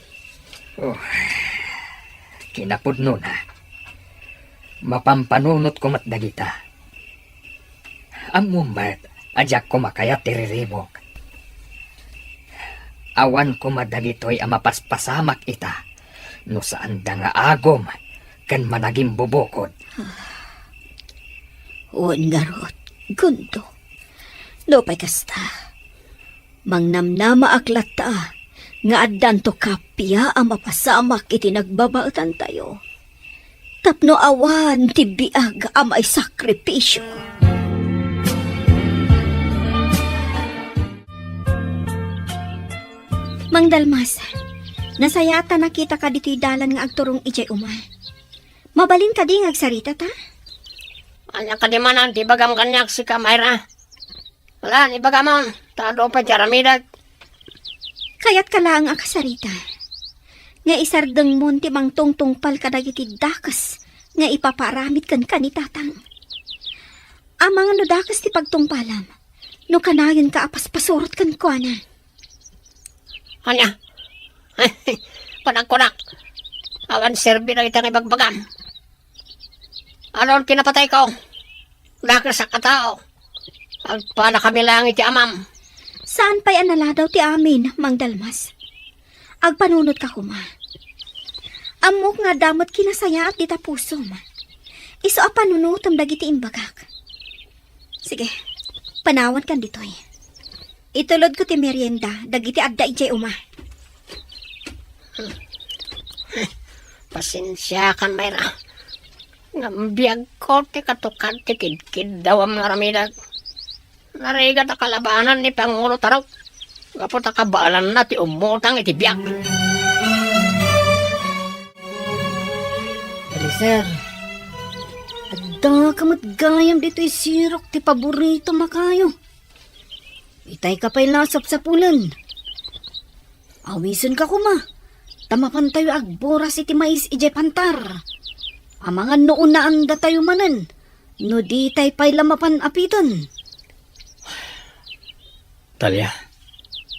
Kinapudno na. Mapampanunot ko mat dagita. Ang mumat, ajak ko makayat tiriribok. Awan ko madagitoy ang mapaspasamak ita. No saan da nga agom, kan managing bubukod.
Uwan garot, gundo. Lopay kasta. Mangnamnama aklata, nga addan to kapya ang mapasamak iti nagbabautan tayo. Tapno awan ti biag ang may sakripisyo. Mang Dalmas, nasayata nakita ka dito'y dalan nga agturong ijay umay. Mabalin ka di ngagsarita ta?
Anya ka di man di bagam kanyak si Kamayra. Wala, ni bagamon. Tado pa jaramidag.
Kaya't ka lang akasarita. Nga isardeng mo ti mang tungtungpal ka dagiti dakas nga ipaparamit kan kanitatang. Amang ano dakas ti pagtungpalam, no kanayon ka apaspasurot kan kuana.
Anya? Kunak-kunak. Awan serbi na itang ibagbagam. Ano pinapatay ko? Dakas sa katao. Agpala kami lang iti amam.
Saan pa'y anala daw ti amin, Mang Dalmas? Agpanunod ka kuma. Amok nga damot kinasaya at dita puso ma. Iso a panunutom dagiti imbagak. Sige, panawan kan ditoy. Itulod ko ti merienda, dagiti adda ijay uma.
Pasensya kan, Mayra. Ngambiyag ko ti katukan ti kidkid daw ang naramidag. Narigat ang kalabanan ni Pangulo Tarok. Kapot ang kabalan na ti umutang iti biyak.
Eliezer, adda kamat gayam dito'y sirok ti paborito makayo. Itay ka pa'y lasap sa pulan. Awisan ka kuma. tamapan tayo agboras iti mais ije pantar. Amangan noon na anda tayo manan, no di tayo pa'y lamapan apiton.
Talia,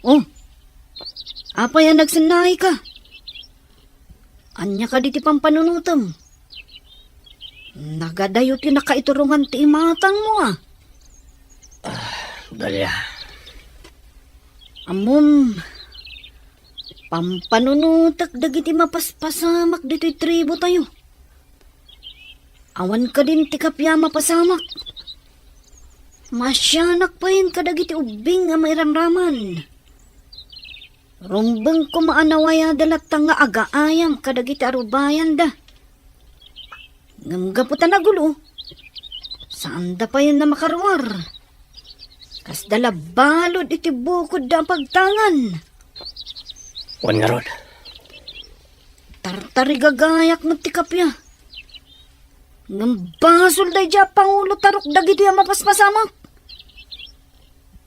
Oh, apa yan nagsanay ka? Anya ka di ti pampanunutom. Nagadayot yung nakaiturungan ti imatang mo ah.
Talia,
Amom, pampanunutak dagiti mapaspasamak dito'y tribo tayo. Awan ka din ti kapya mapasamak. Masyanak pa yun kadagiti ubing nga mairamraman. Rumbeng ko maanawaya dalatang nga agaayam kadagiti arubayan da. Ngamgaputan na gulo. Saan da pa yun na makaruar? Kas dala balod iti bukod da pagtangan.
wan nga rod.
Tartari gagayak ng tikapya. Ngam basol da dya pangulo tarok dagito yung mapaspasamak.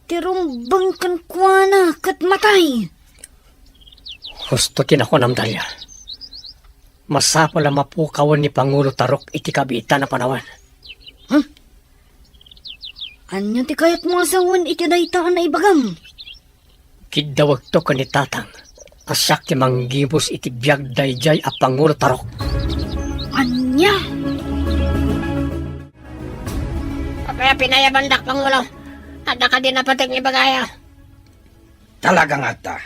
Tirumbang kan kuana kat matay.
Gusto kinakunam, Talia. Masapol ang mapukawan ni Pangulo Tarok iti kabita na panawan.
Anyo ti kayat mo asawan iti daytaan na ibagam.
Kidawag to ka ni Tatang. Asyak ti manggibos iti biyag dayjay a Pangulo Tarok.
Anya?
Kaya pinayabandak, Pangulo. At ka din napatig ni Bagaya.
Talagang ata.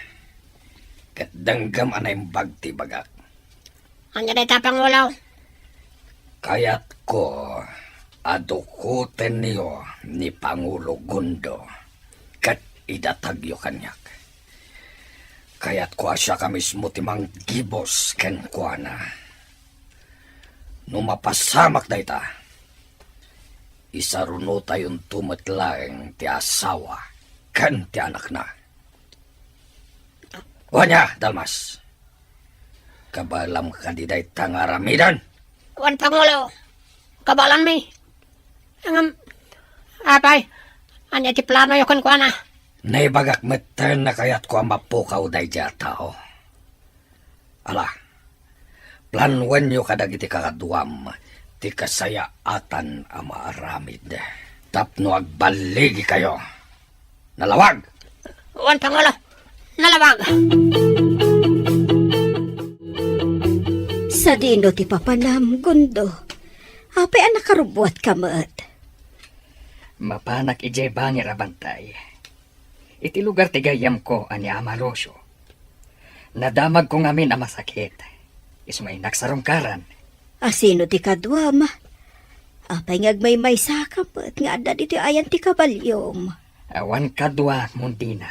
Katdanggam anay bagti bagak.
Anya day ta, Pangulo?
Kaya't ko adukuten niyo ni Pangulo Gundo kat idatagyo kanyak. Kaya't ko asya ka mismo timang gibos ken kuana. Numapasamak da ita. Isaruno tayong tumatlaeng ti asawa kan ti anak na. Wanya, Dalmas. Kabalam ka di day tangaramidan.
Wan, Pangulo. Kabalan mi. Ang apay. Anya ti plano yung ko na.
Naibagak meten na kaya't ko ang mapukaw day dya tao. Ala, planwen nyo kadagiti kakaduam, ti kasayaatan ang maaramid. Tapno agbaligi kayo. Nalawag!
Wan, Pangulo. Nalawag.
Sa dino ti papanam, Gundo. Apay ang nakarubuat ka mat.
Mapanak ije bangir abantay. Iti lugar ti gayam ko ani Amalosyo. Nadamag ko ngamin ang masakit. Ismay nagsarungkaran.
Asino ti kadwam? Apay ngagmay sakap at nga ada dito ayan ti kabalyom.
Awan kadwa mundina.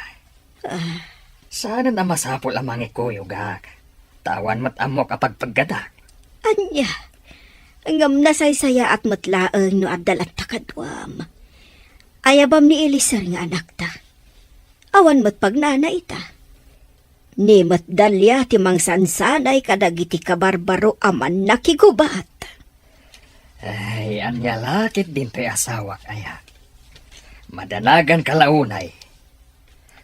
Saan na masapol ang mga kuyugak? Tawan mat amok apag paggadak.
Anya, ngam nasaysaya at matlaang no adalat ta kadwam. Ayabam ni Elisar nga anak ta. Awan mat pagnana ita. Ni mat dalya ti mangsansanay kadagiti kabarbaro aman nakigubat.
Ay, anya lakit din to'y asawak aya. Madanagan kalaunay.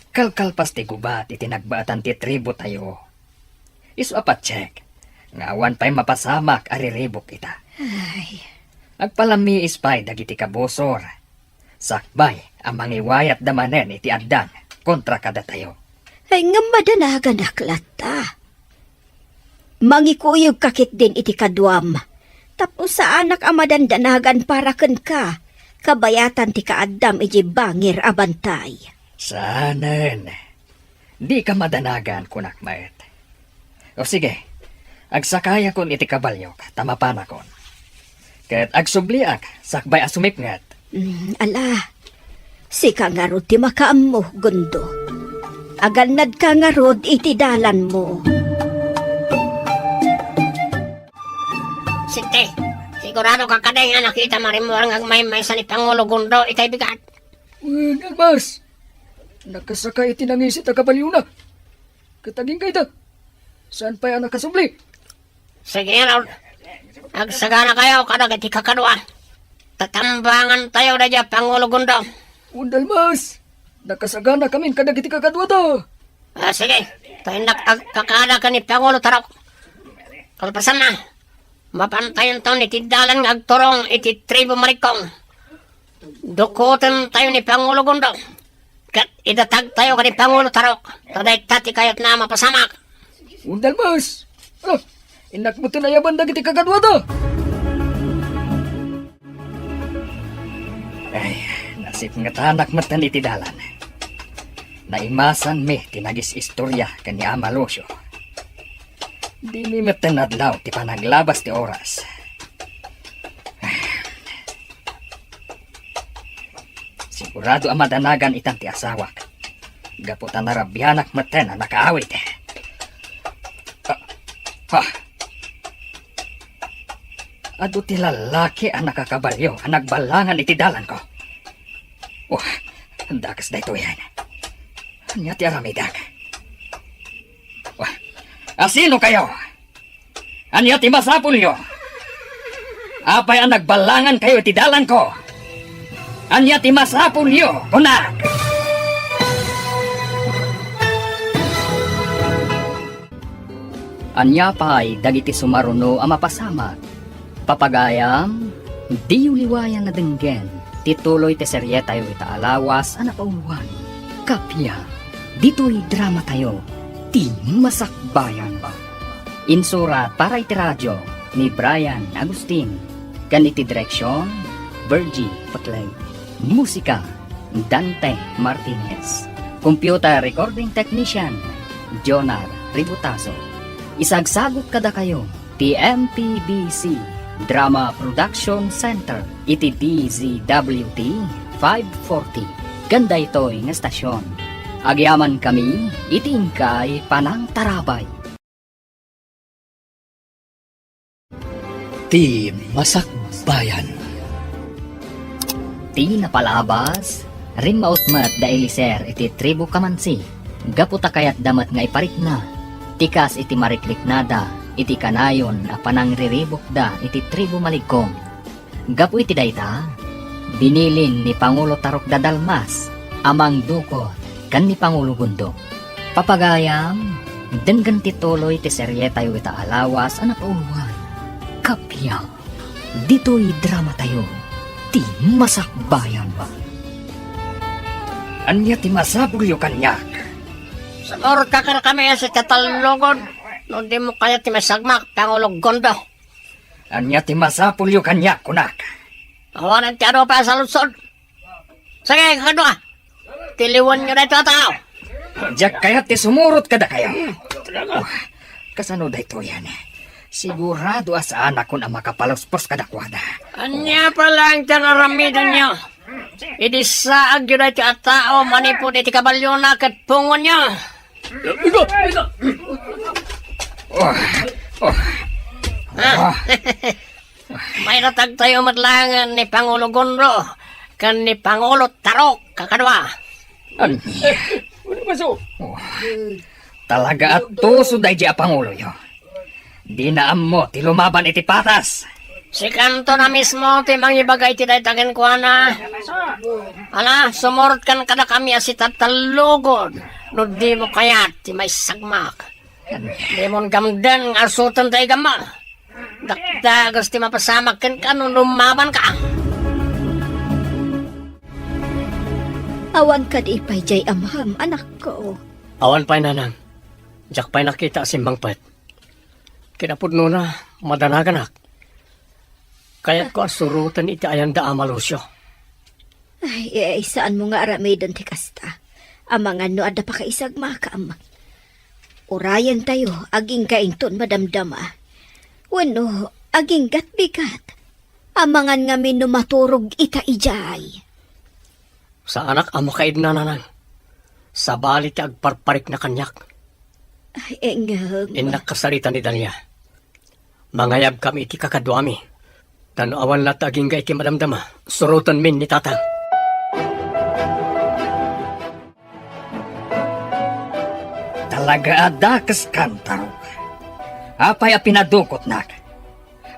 Kalkalpas ti gubat iti nagbaatan ti tribo tayo. Isu apat check. Ngawan pa'y mapasamak ariribok kita.
Ay,
Agpalami ispay dagiti kabosor. Sakbay ang mangiwayat damanen iti addan kontra kada tayo.
ay ngam madanagan aklata. Mangikuyog kakit din iti kadwam. Tapos sa anak amadandanagan para ken ka. Kabayatan ti kaadam iji bangir abantay.
Sanen. Di ka madanagan kunak maet. O sige, agsakaya kon iti kabalyok, tamapana kon. Ket agsubliak, sakbay asumipngat.
Ala, si ka nga rod ti makaam mo, Gundo. Aganad ka nga rod iti dalan mo.
Sige, sigurado ka kaday nga nakita marimuang agmay-may sa ni Pangulo Gundo itay bigat.
Dalmas! Nakasakay itinangisi ta kabalyo na. Kataging kay ta. Saan pa yan nakasubli?
Sige, Raul. Agsagana kayo kadagiti kakadwa. Tatambangan tayo na dyan, Pangulo Gundo.
Dalmas! Nakasagana kami kadagiti kakadwa ta.
Sige, Tayo nakakakada ka ni Pangulo Tarok. Kalpasan na. Mapantayan tayo ni Tidalan nga agturong iti tribo Marikong. Dukutan tayo ni Pangulo Gundo. Kat idatag tayo ka ni Pangulo Tarok. Taday tati kayat na mapasamak.
Undal mas. Inak mo tinayaban dagiti kakadwa to.
Ay, nasip nga tanak matan iti dalan. Naimasan mi tinagis istorya kani Ama Lucio. Di mi matan adlaw ti panaglabas ti oras. Sigurado ang madanagan itang ti asawak. Gaputan na rabyanak matan na nakaawit. Ado ti lalaki ang nakakabalyo ang nagbalangan iti dalan ko. Dakas na ito yan. Anya ti aramidag. Sino kayo? Anya ti masapul nyo? Apay ang nagbalangan kayo iti dalan ko? Anya ti masapul nyo, kunak? Anya pa'y dagiti sumaruno ang mapasama. Papagayam, di uliwayan na denggen, tituloy te serye tayo ita alawas anak pauwan. Kapya, dito'y drama tayo, ti masakbayan ba? Insurat para iti radyo ni Brian Agustin, ganiti direksyon, Virgie Patlay, musika, Dante Martinez, computer recording technician, Jonar Ributaso. Isagsagot kada kayo, TMPBC Drama Production Center, iti DZWT 540. Ganda ito'y nga stasyon. Agyaman kami, itingkay panang tarabay.
Ti Masakbayan.
Ti napalabas, rin mautmat da Eliser iti tribo Kamansi. Gaputa kayat damat nga iparik na. Tikas iti marikliknada, iti kanayon a panangriribok da iti tribo Maligkong. Gapu iti dayta, binilin ni Pangulo Tarok da Dalmas, amang duko kan ni Pangulo Gundo. Papagayam, denggan tituloy ti serye tayo ita alawas anak uwan. Kapya, dito'y drama tayo, ti masakbayan ba?
Anya ti masabulyo kanyak.
Or kakar kami sa katalugod. No di mo kaya ti masagmak, Pangulo Gundo.
Anya ti masapulyo kanyak, kunak.
Awanan ti ano pa sa lusod. Sige, kakadwa. Tiliwan nyo na ito tao.
Diyak kaya ti sumurot kada kayo. Kasano da ito yan? Sigurado asaan ako na makapaluspos kada kwada.
Anya pa lang tinaramidan nyo. Idi saag yun na ito at tao, manipod iti kabalyo na kat pungon nyo. May natag tayo matlangan ni Pangulo Gundo, kan ni Pangulo Tarok, kakadwa.
Talaga at tuso day di Pangulo yo. Di na mo ti lumaban iti patas.
Si kanto na mismo, timang ibagay ti daytagan ko na. Ala, sumurot kan kada kami asi tatalugod. No di mo kayat, ti may sagmak. Di mo gamdan, asutan tayo gama. Dakdagas ti mapasamak kan ka nung lumaban ka.
Awan ka di ipay jay amham, anak ko.
Awan pa'y nanang. Diyak pa'y nakita simbang pet. Kinapudno na, madanaganak. Kaya't ko asurutan iti ayan da Ama Lucio.
Ay, saan mo nga aramidan ti kasta? Amang ano ada pa kaisag makaam. Urayan tayo, aging kainton madamdama. Wano, aging gatbigat. Amangan nga minumaturog ita ijay.
Sa anak amo kaid na nanang. Sa bali ti agparparik na kanyak.
Ay, engam.
Inak kasaritan ni Dalia. Mangayab kami iti kakadwami. Tanawan lat aging ga iti madamdama. Surutan min ni tatang.
Talaga adakas kantaro. Apay a pinadukot nak.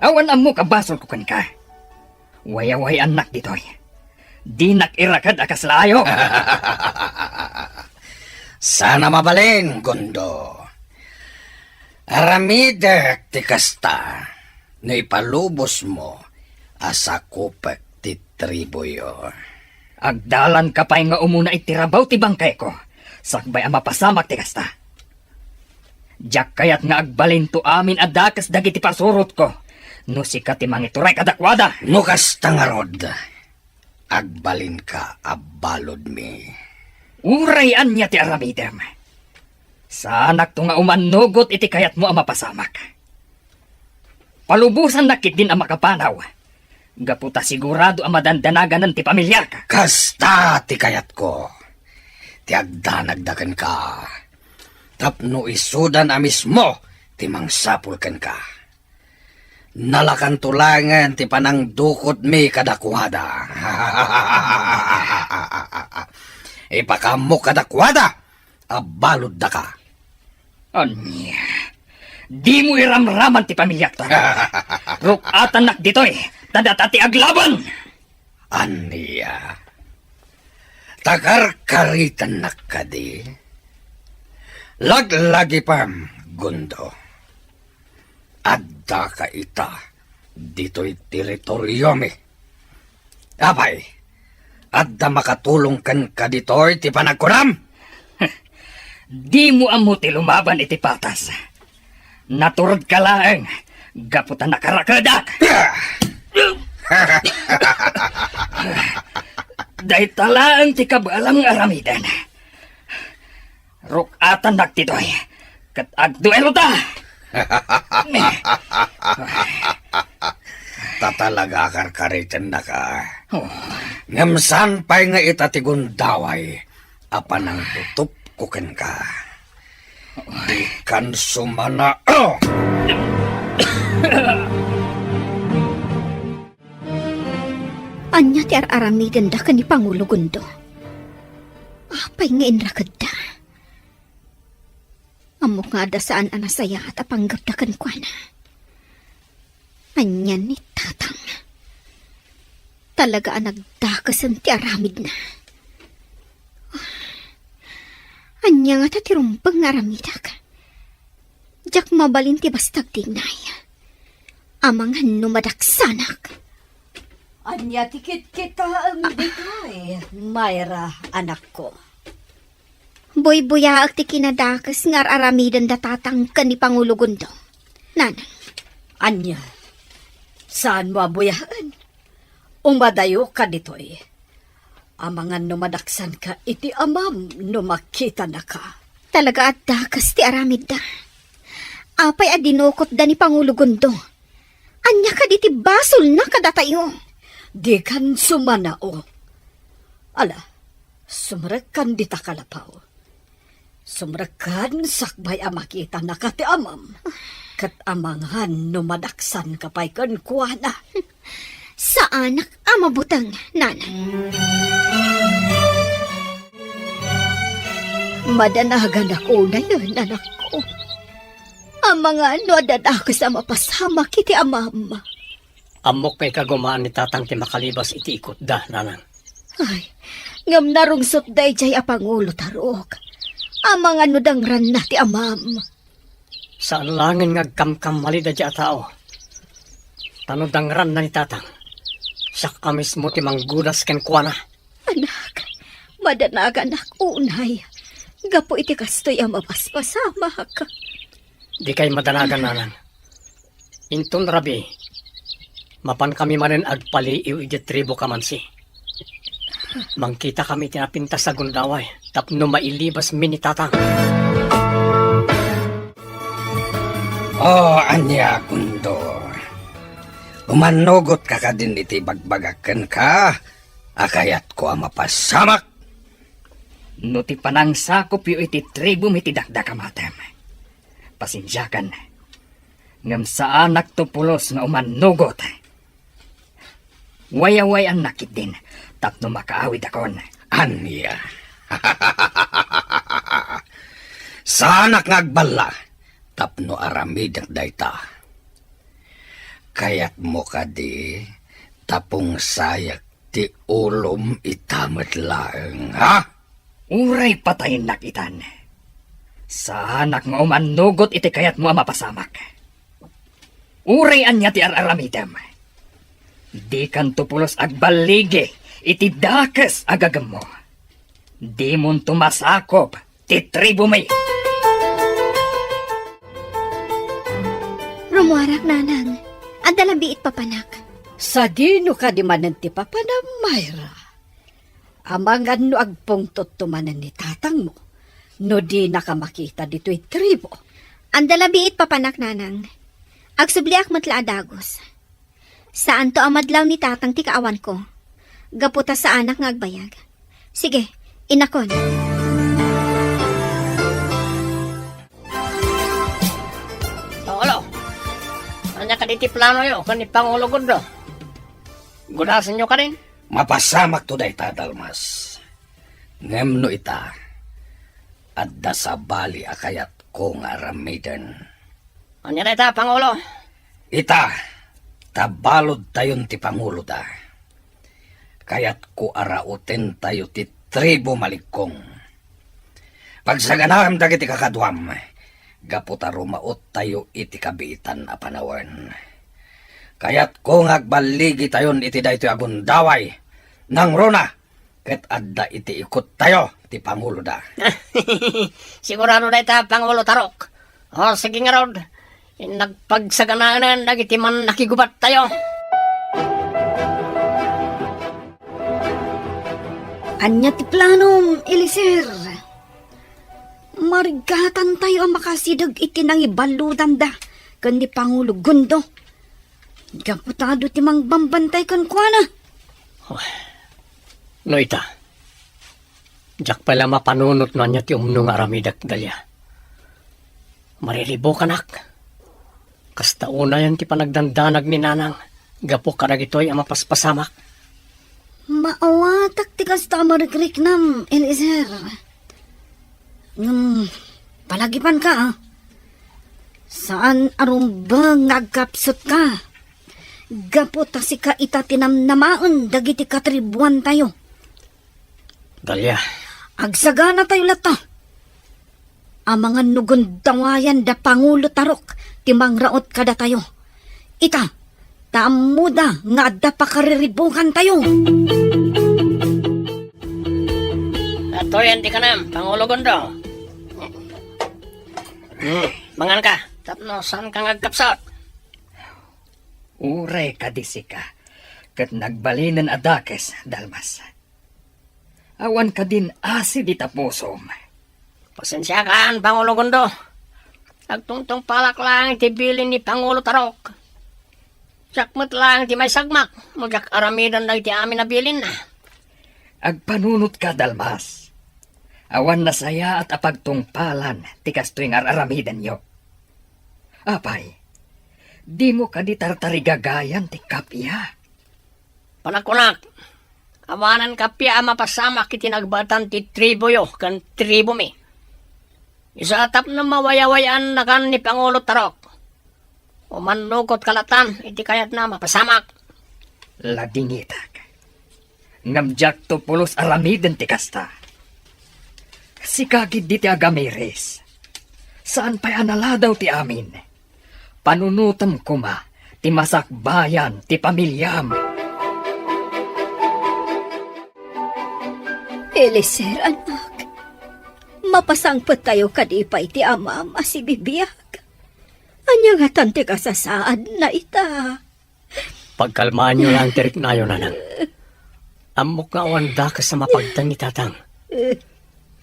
Awan amo kabasol ko kan ka. Wayaway anak ditoy. Di nakirakad akas layo.
Sana mabalin, Gundo. Aramida ti kasta, no ipalubos mo, asa kupek ti tribuyo.
Agdalan ka pa'y nga umuna itirabaw ti bangkay ko. Sakbay ang mapasamak ti kasta. Diyak kayat nga agbalinto amin adakas dagiti pasurot ko. No sika ti mangituray kadakwada.
No kasta nga rod, agbalin ka abalod mi.
Urayan niya ti aramidem. Sa anak to nga umanugot iti kayat mo ang mapasamak. Palubusan nakit din ang makapanaw. Gaputa sigurado ang madandanagan ng ti pamilya ka.
Kasta ti kayat ko. Ti agdanagdagan ka. Tapno isudan a mismo ti mangsapulkan ka. Nalakan tulangan ti panang dukot mi kadakwada. Ipakamok kadakwada. Abalod da ka.
Anya, di mo iramraman ti pamilya ta. Rukatan nak ditoy, tadatati aglaban.
Anya, takarkaritan nak ka di. Laglagi pam, gundo. Adda ka ita, dito'y teritoryo mi. Abay, adda makatulong kan ka dito'y ti panagkuram.
Di mo amo ti lumaban iti patas. Naturod ka lang, gaputan nakarakadak. Day talaan ti kabalang aramidan. Rukatan naktitoy, kat agduelo ta.
Tatalaga karkaritan na ka. Ngamsan pa'y nga itatigundaway, apan ang tutup kuken ka. Di kan sumana.
Anya ti aramiden da ka ni Pangulo Gundo. Apay nga inrakad da. Amo nga da saan anasaya at apanggap da kan kwa na. Anya ni Tatang. Talaga ang nagdakasan ti aramid na. Anya nga tatirumpang nga aramidak. Diyak mabalin ti bastag tignay. Amang numadaksanak.
Anya tikit kita ang ditoy, Mayra, anak ko.
Boy-buyaag ti kinadakas nga aramidan da Tatang ka ni Pangulo Gundo. Nanang.
Anya, saan mo abuyahan? Umadayo ka ditoy. Amangan numadaksan ka iti amam no makita na ka.
Talaga at dakas ti aramid da. Apay adinokot da ni Pangulo Gundo. Anya ka di ti basol na kadatayo.
Di kan sumanao. Ala, sumrekan di takalapaw. Sumrekan sakbay amakita na ka ti amam. Kat amangan numadaksan kapay kan kuwana.
Sa anak amabutang nanang. Madanagan ako na yun, anak ko. Ang mga ano adadakas sa mapasama kiti amam.
Amok pa'y kagumaan ni Tatang ti makalibas iti ikot da, nanang.
Ay, ngam narungsot day jay apangulo tarok. Ang mga nudang ran na ti amam.
Saan langin ngagkamkam malida di atao. Tanudang ran na ni Tatang. Sak amis mo ti manggudas ken kuana.
Anak, madanagan ako unay. Gapo iti kastoy ang mapaspasama ka.
Di kay madanagan nanan. Inton rabi, mapan kami manen agpaliiw iti tribo kamansi. Mangkita kami tinapintas sa gundaway, tapno mailibas mi ni Tatang.
Oh, anya, gundo. Umanugot ka ka din iti bagbagakan ka, akayat ko ang mapasamak.
No ti panang sakop yu iti tribo iti dakdakamatem. Pasensyakan. Ngam sa anak to pulos nga umanugot. Wayaway ang nakit din, tapno makaawid akon.
Anya. Sa anak ngagbala, tapno aramid ang dayta. Kayat mo ka di, tapong sayak ti ulom itamat lang, ha?
Uray patayin nakitan. Sa anak nga umanugot iti kayat mo ang mapasamak. Urayan niya ti araramidam. Di kan tupulos agbaligi iti dakes agagam mo. Di mon tumasakop ti tribo may.
Rumuarak, nanang. Ang dalabiit papanak.
Sa dino ka di manan ti papa na Mayra. Amangan no agpungtot tumanan ni tatang mo. No di nakamakita dito'y tribo.
Ang dalabiit papanak, nanang. Agsubliak matla adagos. Saan to ang madlaw ni tatang ti kaawan ko? Gaputa sa anak nga agbayag. Sige, inakon.
Pangulo, anya ka diti plano yo, kan ni Pangulo Gundo. Gudasan nyo ka rin.
Mapasamak to day Dalmas. Ngem no ita, adda sa bali akayat ko nga aramiden.
Anya na ita, Pangulo.
Ita, tabalod tayon ti Pangulo da. Kayat ko arautin tayo ti tribo malikong. Pagsaganam dagiti kakadwam, gaputa rumaot tayo iti kabitan a panawan. Kayat ko ngagbaligi tayon iti daytoy agundaway nang rona, ket adda iti ikot tayo ti Pangulo da.
Sigurado na ita, Pangulo Tarok. O, sige nga rod. Nagpagsaganaan dagiti man nakigubat tayo.
Anya ti planom, Elisir. Marigatan tayo ang makasidag iti nang ibaludan da. Kan di Pangulo Gundo. Gaputado ti mang bambantay kan kuana.
No ita. Diyak pala mapanunot na niya ti umnong aramidak dalya. Marilibo kanak. Kasta una yan ti panagdandanag ni nanang. Gapo karagitoy ang mapaspasamak.
Maawatak ti kasta marikrik nam, Elisir. Palagipan ka, ah. Saan arumbang ngagkapsot ka? Gaputa si ka ita tinamnamaan dagiti katribuan tayo.
Dalya.
Agsagana tayo lata. Ang mga nugundawayan da Pangulo Tarok, timangraot kada tayo. Ita, taamuda nga da pakariribukan tayo.
Ato yan di ka na, Pangulo Gundo. Mangan ka. Tapno, saan ka ngagkapsat?
Uray kadisika, kat nagbalinan adakes, Dalmas. Awan ka din asi di tapusom.
Pasensya ka, Pangulo Gundo. Nagtungtong palak lang iti bilin ni Pangulo Tarok. Sakmat lang iti may sagmak. Magak aramidan na iti amin na bilin na.
Agpanunot ka, Dalmas. Awan na saya at apagtungpalan, tikas tuwing aramidan yo. Apay, di mo ka di tartarigagayan ti kapya.
Panakunak, awanan kapya ang mapasamak iti nagbatan ti tribo yo, kan tribo mi. Isatap na mawayawayaan na kan ni Pangulo Tarok. O manlugot kalatan, iti kayat na mapasamak.
Ladingitak. Ngamjak to pulos aramiden ti kasta. Sikagid di ti agamiris. Saan pa'y analadaw ti amin? Panunutam kuma, ti masakbayan, ti pamilyam.
Elisir, anak. Mapasangpot tayo kadipay ti ama masibibiyag. Anya nga tanti kasasaad na ita.
Pagkalmaan nyo lang tirik na yun, nanang. Amok nga wanda ka sa mapagtan ni tatang.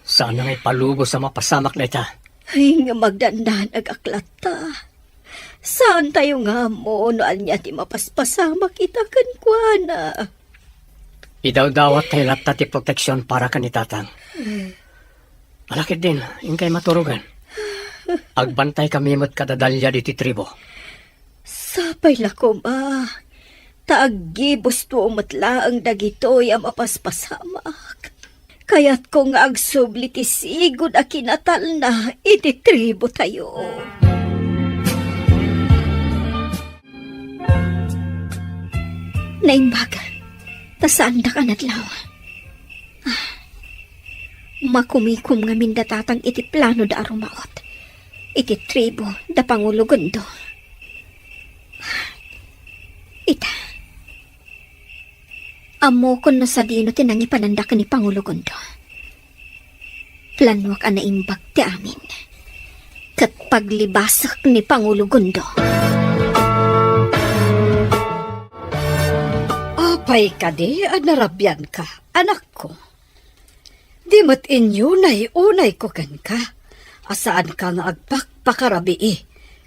Sana nga'y palugo sa mapasamak na ita.
Ay nga magdandan agaklata. Saan tayo nga mo noan niya ti mapaspasamak ita kankwana?
Idaw-dawat tayo lata ti proteksyon para ka ni tatang. Malakit din, ingkay maturugan. Agbantay kami mo't kadadalya di ti tribo.
Sapay lako ma. Taagibos to umatla ang dagitoy ang mapaspasamak. Kaya't kung agsubli ti sigod a kinatal na iti tribo tayo. Naimbagan, tasaan na ka natlaw. Makumikom nga mindatatang iti plano da arumaot. Iti tribo da Pangulo Gondo. Ita. Amo kon na sa dino tinangi panandak ni Pangulo Gondo. Planwak ang naimbag ti amin. Kat paglibasak ni Pangulo Gondo.
Apay ka di, narabyan ka, anak ko. Di mat inyo na'y unay ko kan ka. Asaan ka nga agpakpakarabii.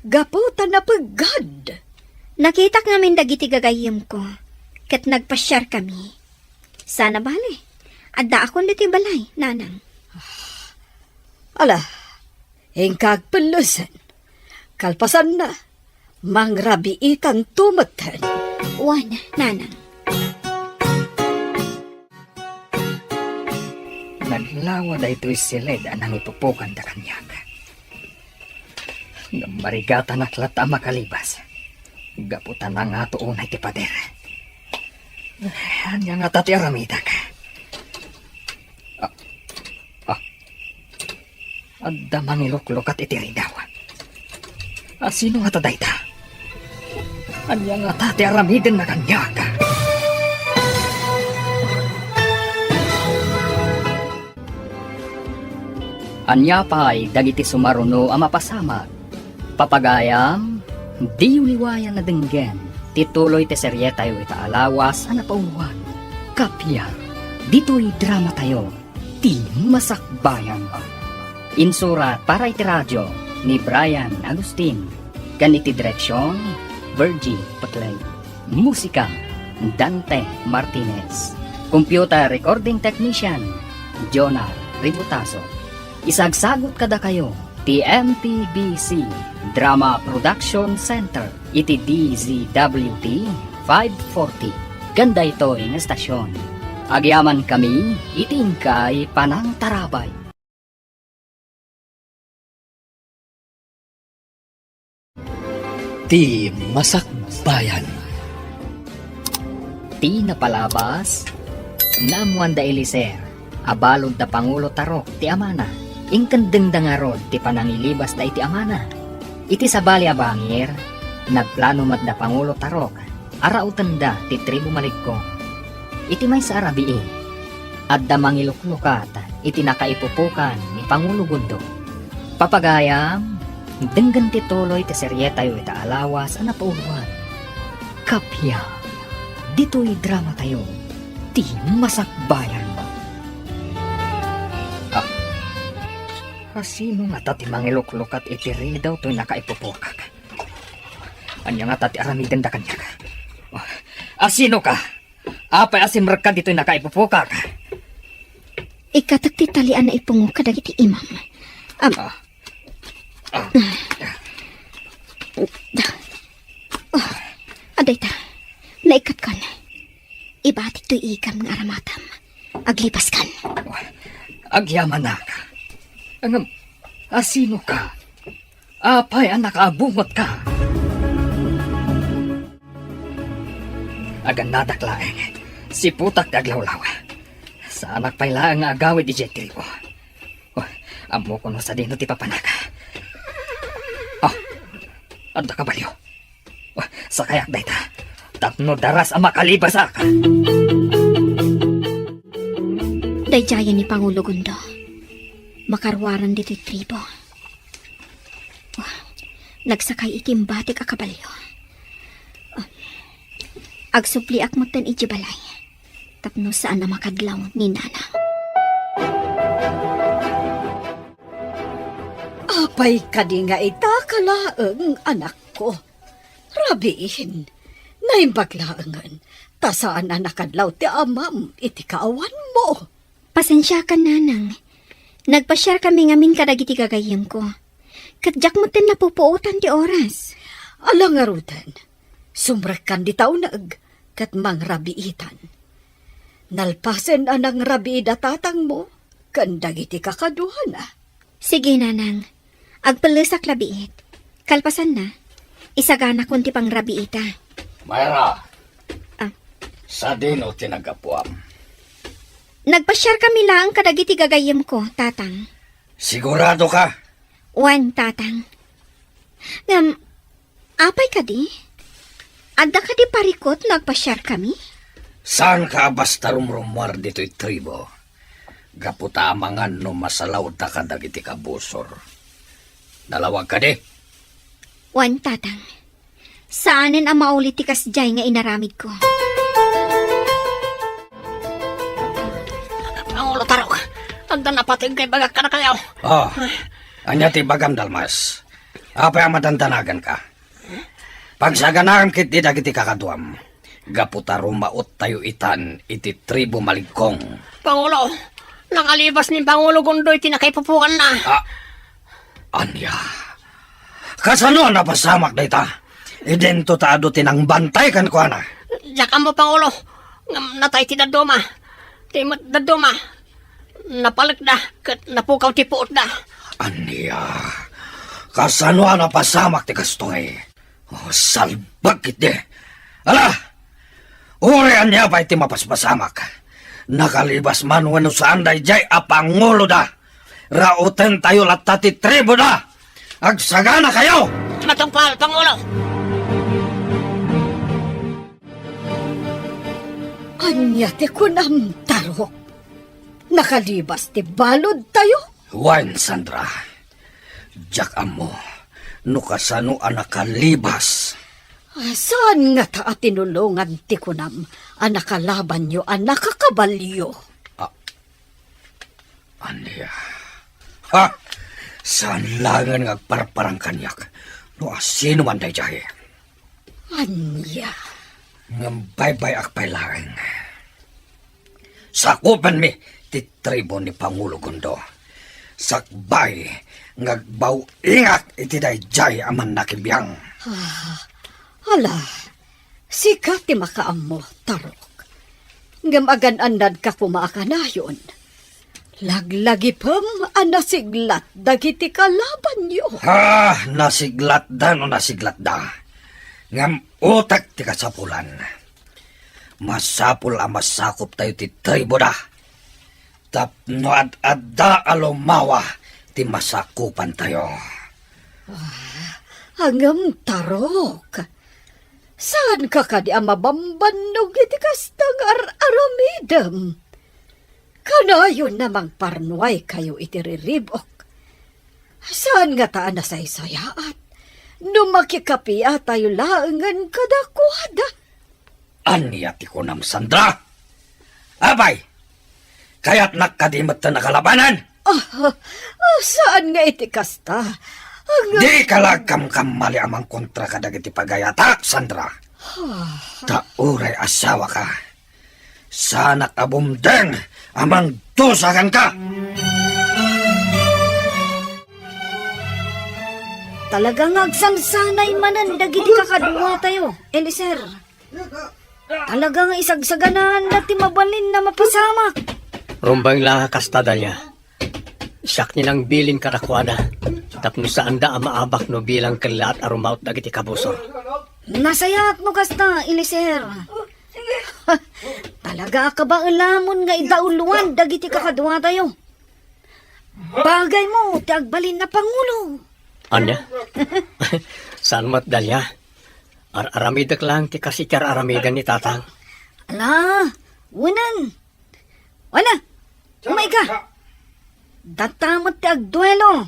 Gaputan na pagad.
Nakita namin dagiti gagayim ko. Kat nagpasyar kami. Sana bali. Adda akong diti balay, nanang.
Ala, hingkag pelusan. Kalpasan na. Mangrabiitan tumatan.
Wan, nanang.
Naglawa da ito'y silid anang ipupukan da kanyak. Marigatan at lata makalibas. Gaputan na nga to unay ti pader. Anya nga tati aramidak. Adda mangilok-lokat iti ridaw. Sino nga taday ta? Anya nga tati aramidin na kanyak. Anya pa'y dagiti sumaruno ang mapasama. Papagayam, di uliwayan na denggen. Tituloy te serye tayo itaalawas ang napauwan. Kapya, dito'y drama tayo. Ti masakbayan. Insurat para iti radyo ni Brian Agustin. Ganiti direksyon, Virgie Patlay. Musika, Dante Martinez. Computer recording technician, Jonah Ributaso. Isagsagot kada kayo, TMPBC Drama Production Center, iti DZWT 540. Ganda ito ang estasyon. Agyaman kami, itingkay panang tarabay.
Ti Masakbayan.
Ti napalabas, namuan da Eliser, abalod da Pangulo Tarok ti amana. Ingkandeng da nga rod ti panangilibas da iti amana. Iti sabali abangir, nagplano mat da Pangulo Tarok, arautan da ti tribo Maligkong. Iti may sa arabii, at da mangiluklukat, iti nakaipupukan ni Pangulo Gondo. Papagayam, denggan ti tuloy ti serye tayo ita alawas ang napauwan. Kapya, dito'y drama tayo, ti masakbayan. Sino nga tati mangiluklukat iti rin daw to'y nakaipupukak? Anya nga tati aramiden da kanya ka? Sino ka? Apay asin merkad dito'y nakaipupukak?
Ikatak ti talian na ipungo kadagiti imam. Aday ta, naikat kan. Ibatik to'y ikam ng aramatam. Aglipas kan.
Agyaman na ka. Sino ka? Apay ang nakaabungot ka. Agan nadaklaeng, si putak daglawlaw. Sa anak paylaan nga agawid di jetribo. Amo ko no sa dino ti papanaka. Anda ka baliw. Sa kayak dayta, tapno daras ang makalibas ka.
Dayjayan ni Pangulo Gondo. Makarwaran dito tribo. Nagsakay itim batik akabalyo. Agsupli akmutan iti balay. Tapno saan na makadlaw ni Nana.
Apay ka di nga ita kalaang anak ko. Rabiin, naimbaglaangan. Tasaan na nakadlaw ti amam iti kaawan mo.
Pasensya ka, Nanang. Nagpasyar kami ngamin kadagiti gagayim ko. Kadyak mo tin napupuutan di oras.
Alang arutan, sumrakan di taunag, kat mang rabiitan. Nalpasen anang rabiida tatang mo, kandagiti kakaduhan na.
Sige, Nanang. Agpalasak labiit. Kalpasan na. Isagana kunti pang rabiita.
Mayra,
Ah.
sa dino tinagapuam.
Nagpa-share kami lang kadagiti gagayem ko, tatang.
Sigurado ka?
Wan, tatang. Ngam, apay ka di? Adda ka di parikot nagpa-share kami?
Saan ka basta rumrumar dito'y tribo? Gaputa amangan no masalaw ta ka dagiti kabusor. Dalawag ka di?
Wan, tatang. Saanin ang maulit ti kasjay nga inaramid ko?
Pangulo Tarok, tanda na pating kay bagak ka na kayo.
Oh, anya ti bagam dalmas. Apa ang madandanagan ka? Pagsaganahan kit di dagiti kakaduam. Gaputa rumaot tayo itan iti tribo maligkong.
Pangulo, nakalibas ni Pangulo Gundoy tinakaipupukan na.
Anya? Kasano na pasamak na ita? Idento taado tinang bantay kan ko na.
Diyakan mo, Pangulo. Ngam natay ti daduma. Timot daduma. Napalik na. Kat napukaw ti puot na.
Anya? Kasano na pasamak ti kastoy? Oh, salbag kit di. Ala! Uri anya pa iti mapaspasamak. Nakalibas man wano sa anday jay apangulo da. Rauten tayo latati tribo da. Agsagana kayo!
Matungpal, Pangulo.
Anya ti kunam, Tarok. Nakalibas ti balod tayo?
Juan Sandra, jak amo, nukasano anak kalibas.
Saan nga ta tinulungan ti kunam? Anak kalaban nyo, anak kakabalyo.
Anya? Ha? Saan langan nga parparang kanyak? No asino man day jahe?
Anya?
Ngambay-bay akpay lang. Sakupan mi ti tribo ni Pangulo Gundo. Sakbay ngagbaw ingat iti day jay aman nakibiyang.
Hala, sikat ti makaam mo, Tarok. Ngamagan-anad ka kumaakanayon. Laglagi pam anasiglat dagiti kalaban nyo.
Ha, nasiglat da no nasiglat da. Ngam utak ti kasapulan. Masapul ang masakop tayo ti tribo da. Tapno ad-adda alumawa ti masakupan tayo.
Hangam, Tarok. Saan ka kadi ang mabambanog iti kastang aramidam? Kanayon namang parnuay kayo iti riribok. Saan nga taan na saysayaat? Numakikapia tayo laangan kadakwada.
Anya ti kunam Sandra? Abay! Kaya't nakadimat na nakalabanan?
Saan nga iti kasta?
Di kalagkam mali amang kontra kadagiti pagayatak, Sandra. Tauray asawa ka. Sanak abumdeng amang dosakan ka.
Talagang agsansanay manan dagiti kakadwa tayo, Eliser. Talagang isagsaganan na timabalin na mapasamak.
Rumbang lang kasta dalya. Siyak nilang bilin karakwada. Tapno saan da maabak no bilang kalat arumaut dagiti kabusor.
Nasayat mo kasta, Eliser. Talaga ka ba alamon nga idauluan dagiti kakadwa tayo? Bagay mo, tiagbalin na Pangulo.
Anya? Saan mat dalya? Aramidak lang ti kasityar aramidan ni tatang.
Ala, unan. Wala, umay ka. Datamot ti agduelo.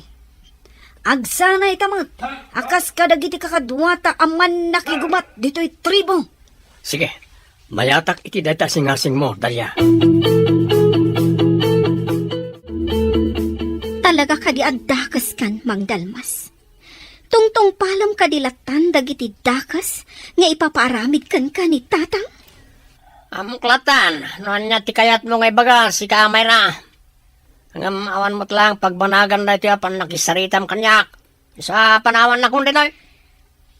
Agsana itamot. Akas kadagiti kakadwata aman nakigumat dito'y tribo.
Sige, mayatak iti data singasing mo, dalya.
Talaga ka di agdakas kan, Mang Dalmas. Tungtong palam kadilatan dagiti dakas nga ipapaaramid kan ni tatang.
Amklatan, noon niya ti kayat mo ngay baga, si kamay na. Hanggang awan mo't lang, pagbanagan na ito pan nakisaritam kanyak. Sa panawan na kundi na.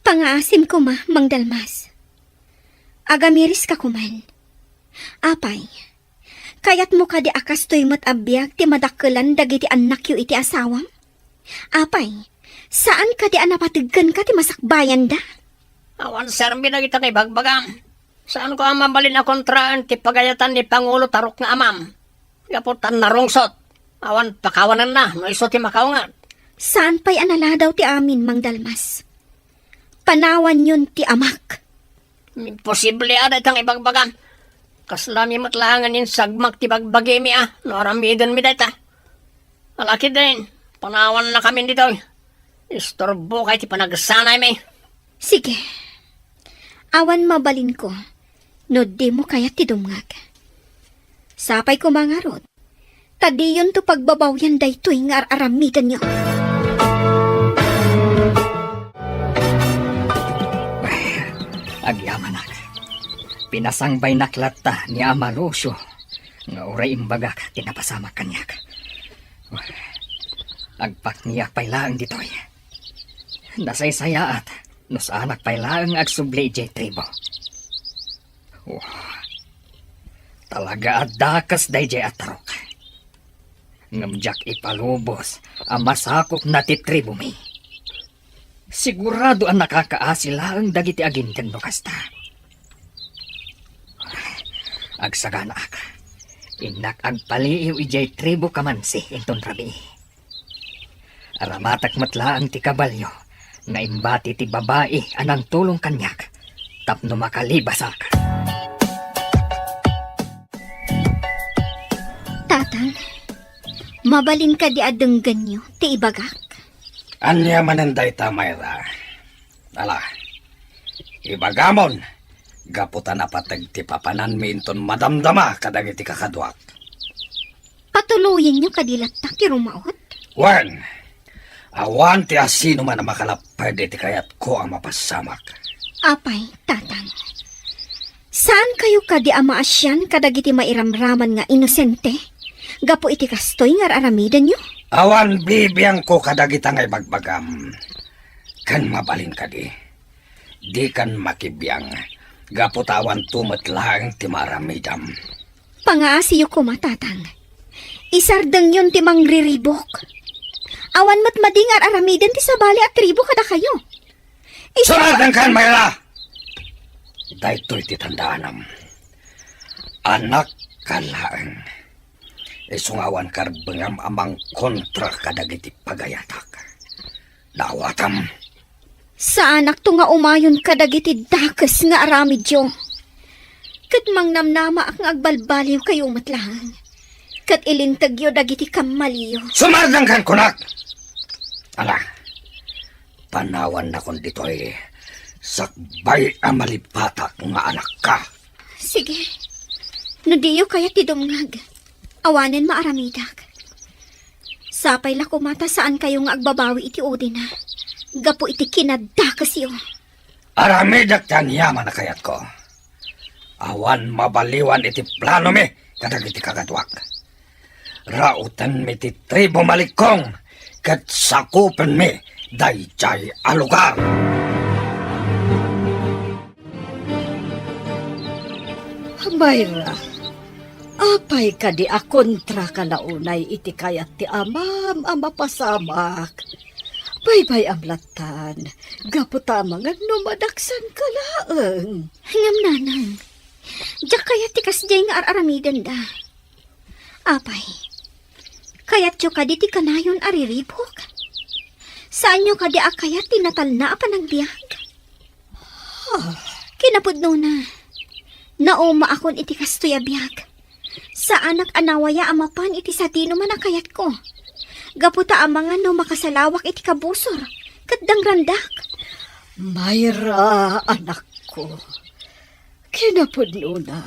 Pangaasim ko Mang Dalmas. Agamiris ka kuman. Apay, kayat mo ka di akas to'y matabiyag ti madakalan dagiti anak yu iti asawam? Apay, saan ka di anapatigkan ka ti masakbayan da?
Awan serbi na kita kay bagbagam. Saan ko ang mabalin na kontraan ti pagayatan ni Pangulo Tarok nga amam? Gaputan na rungsot. Awan pakawanan na, no iso ti makaungan.
Saan pa'y anala daw ti amin, Mang Dalmas? Panawan yun ti amak.
Imposible ada itang ibagbagan. Kaslami matlangan yung sagmak ti bagbagi mi no aramidon mi data. Alaki din, panawan na kami dito. Istorbo kay ti panagsanay mi.
Sige. Awan mabalin ko. No di mo kaya ti dumngag. Sapay ko mangarot. Tadiyon to pagbabawyan daytoy nga aramidan niyo.
Agyaman ak. Pinasangbay naklata ni Amalosyo. Nga uray imbagak tinapasama kanyak. Agpak niya pailaang ditoy. Nasaysayaat. Nos anak pailaang agsubli jay tribo. Talaga adakas day jay atarok. Ngamjak ipalubos ang masakop na titribo mi. Sigurado ang nakakaasila ang dagiti aginten no kasta. Agsagana ak. Inak agpaliiw ijay tribo kamansi inton rabi. Aramatak matla ang ti kabalyo na imbati ti babae anang tulong kanyak tapno makalibasak.
Tatang, mabalin ka di adenggan niyo ti ibagak.
Anya mananday ta, Mayra. Ala, ibagamon, gaputan na patag ti papanan mi inton madamdama kadagiti kakadwak.
Patuloyin niyo kadilatak ti rumaot.
Wen, awan ti asino man na makalapay ti kayat ko ang mapasamak.
Apay, tatang. Saan kayo kadi amaasyan kadagiti mairamraman nga inosente? Gapo iti kastoy nga aramidan niyo?
Awan bibiyang ko kadagita ngay bagbagam. Kan mabalin ka di. Di kan makibiyang. Gaputawan tumat lang ti maramidam.
Pangaasiyo ko matatang. Isardang yun ti mangriribok. Awan mat madingar aramidan ti sabali at tribo kada kayo.
Sunatan kan, Mayra! Dahito'y titandaanam. Anak kalaang. Isungawan karbengam amang kontra kadagiti pagayatak. Dawatam.
Sa anak to nga umayon kadagiti dakes nga aramidyo. Kat mang namnama ang agbalbaliw kayo matlang. Kat ilintagyo dagiti kamaliyo.
Sumardang kan kunak! Ala, panawan na kon dito'y sakbay amalipatak nga anak ka.
Sige, no diyo kaya ti dumngag. Awanen maaramidak. Sapay la kumata saan kayo nga agbabawi iti udina. Gapo iti kinadakas yo.
Aramidak tan yaman na kayat ko. Awan mabaliwan iti plano mi kadag iti kagadwak. Rautan mi ti tribo malikong kat sakupen mi dayjay alugar.
Mayra, apay ka di akontra ka launay iti kayat ti amam ang mapasamak. Baybay amlatan, gaputamang agnumadaksan ka laeng.
Ngam nanang. Diyak kaya tikas jay nga araramidan da. Apay, kayat yo kadi ti kanayon ariribok. Saan yo kadi akayat tinatal na panagbiag? Kinapudno na. Nauma akon iti kastoy abiyag. Sa anak anawaya amapan iti satino man akayat ko. Gaputa amangan no makasalawak iti kabusor. Katdang randak.
Mayra, anak ko. Kinapudno na.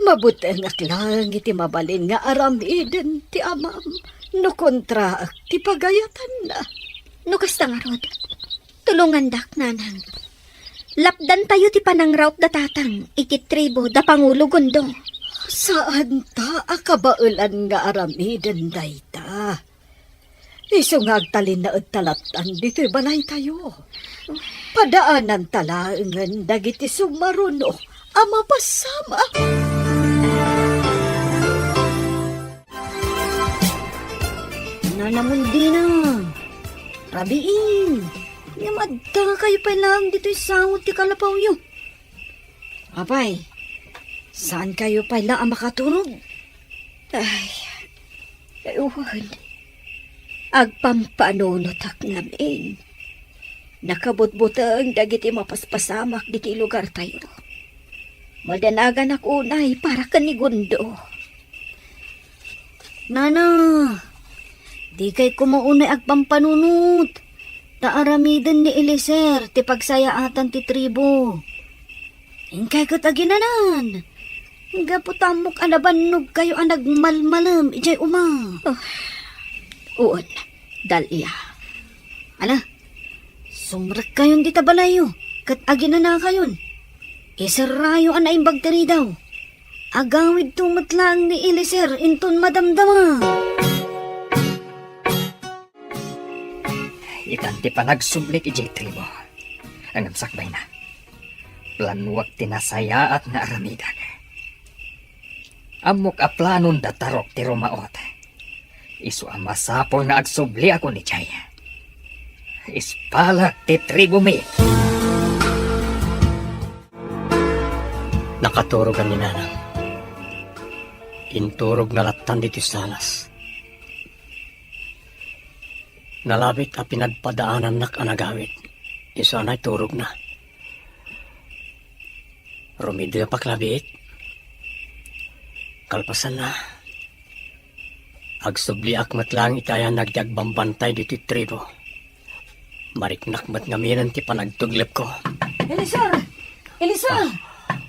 Mabuti ang aklang iti mabalin nga aramiden ti amam. No kontra ti pagayatan na.
No kasta nga rod. Tulungan dak nanang. Lapdan tayo ti panangrawt da tatang. Iti tribo da pangulo gundo.
Saan ta akabaulan nga aramiden dayta? Isungag talin na talatan dito'y balay tayo. Padaanan talaangan dagiti sumaruno ama pasama. Nanamundi na. Rabiin. Yamadta kayo pa lang dito'y sahod ti kalapaw nyo. Apay, saan kayo pa lang ang makaturog?
Ay, ayuhan. Agpampanunot ak namin. Nakabutbutang dagiti mapaspasamak diti lugar tayo. Madanagan ako unay para kanigundo.
Nana, di kay kumaunay agpampanunot. Taaramiden ni Eliezer ti pagsayaatan ti tribo. Ingkay kataginanan. Gaputamok anabanog kayo ang nagmalmalam, ijay uma.
Uon, Dalia.
Ala, sumrak kayon di tabalayo, kat aginana kayon. Isarayo ang naimbag tiri daw. Agawid tumatlang ni Eliezer inton madamdama.
Itanti pa nagsublik ijay tribo. Ang sakbay na. Planuwag tinasaya at na aramidag. Amok a planon da tarok ti Romaot. Isu ang masapol na agsubli ako ni Jay. Ispalak ti tribo mi.
Nakaturog ang ninanang. Inturog na latan dito salas. Nalabit a pinagpadaanan nak anagawit. Isu anay turog na. Rumido paklabit. Kalpasan na. Agsubli akmat lang itayan nagjagbambantay dito tribo. Mariknakmat ngaminan ti panagtuglip ko.
Eliezer! Eliezer!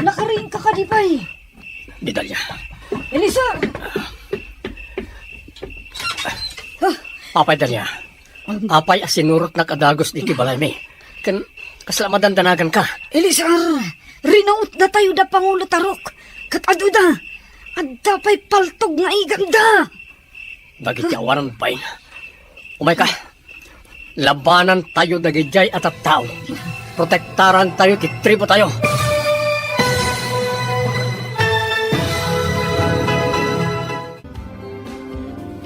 Nakaring ka kadipay!
Didalya.
Eliezer!
Apay Dalya. Apay asinurot na kadagos dito balay mi. Kaslamadan danagan ka.
Eliezer! Rinaut na tayo da Pangulo Tarok! Kat aduda! Adda pa'y paltog nga iganda!
Bagit yawaran pa'y. Umay ka. Labanan tayo dagijay at tao. Protektaran tayo, titribo tayo.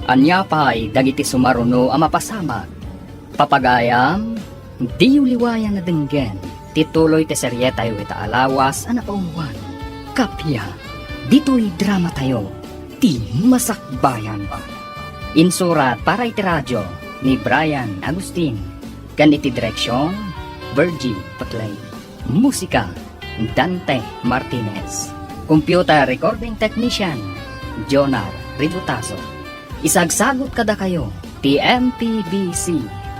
Anya pa'y dagiti sumaruno ang mapasamag. Papagayam, di uliwayan na denggen. Tituloy ti serye tayo ita alawas ang napauwan. Kapya, dito'y drama tayo. Ti masakbayan pa. Insurat para iti radyo ni Brian Agustin. Kan iti direksyon, Virgie Paclay. Musika, Dante Martinez. Computer recording technician, Jonar Ributaso. Isagsagot kada kayo, TMPBC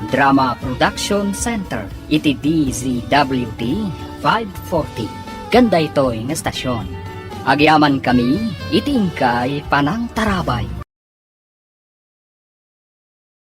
Drama Production Center, iti DZWT 540. Ganda ito'y nga stasyon. Agyaman kami, itingkay panang tarabay.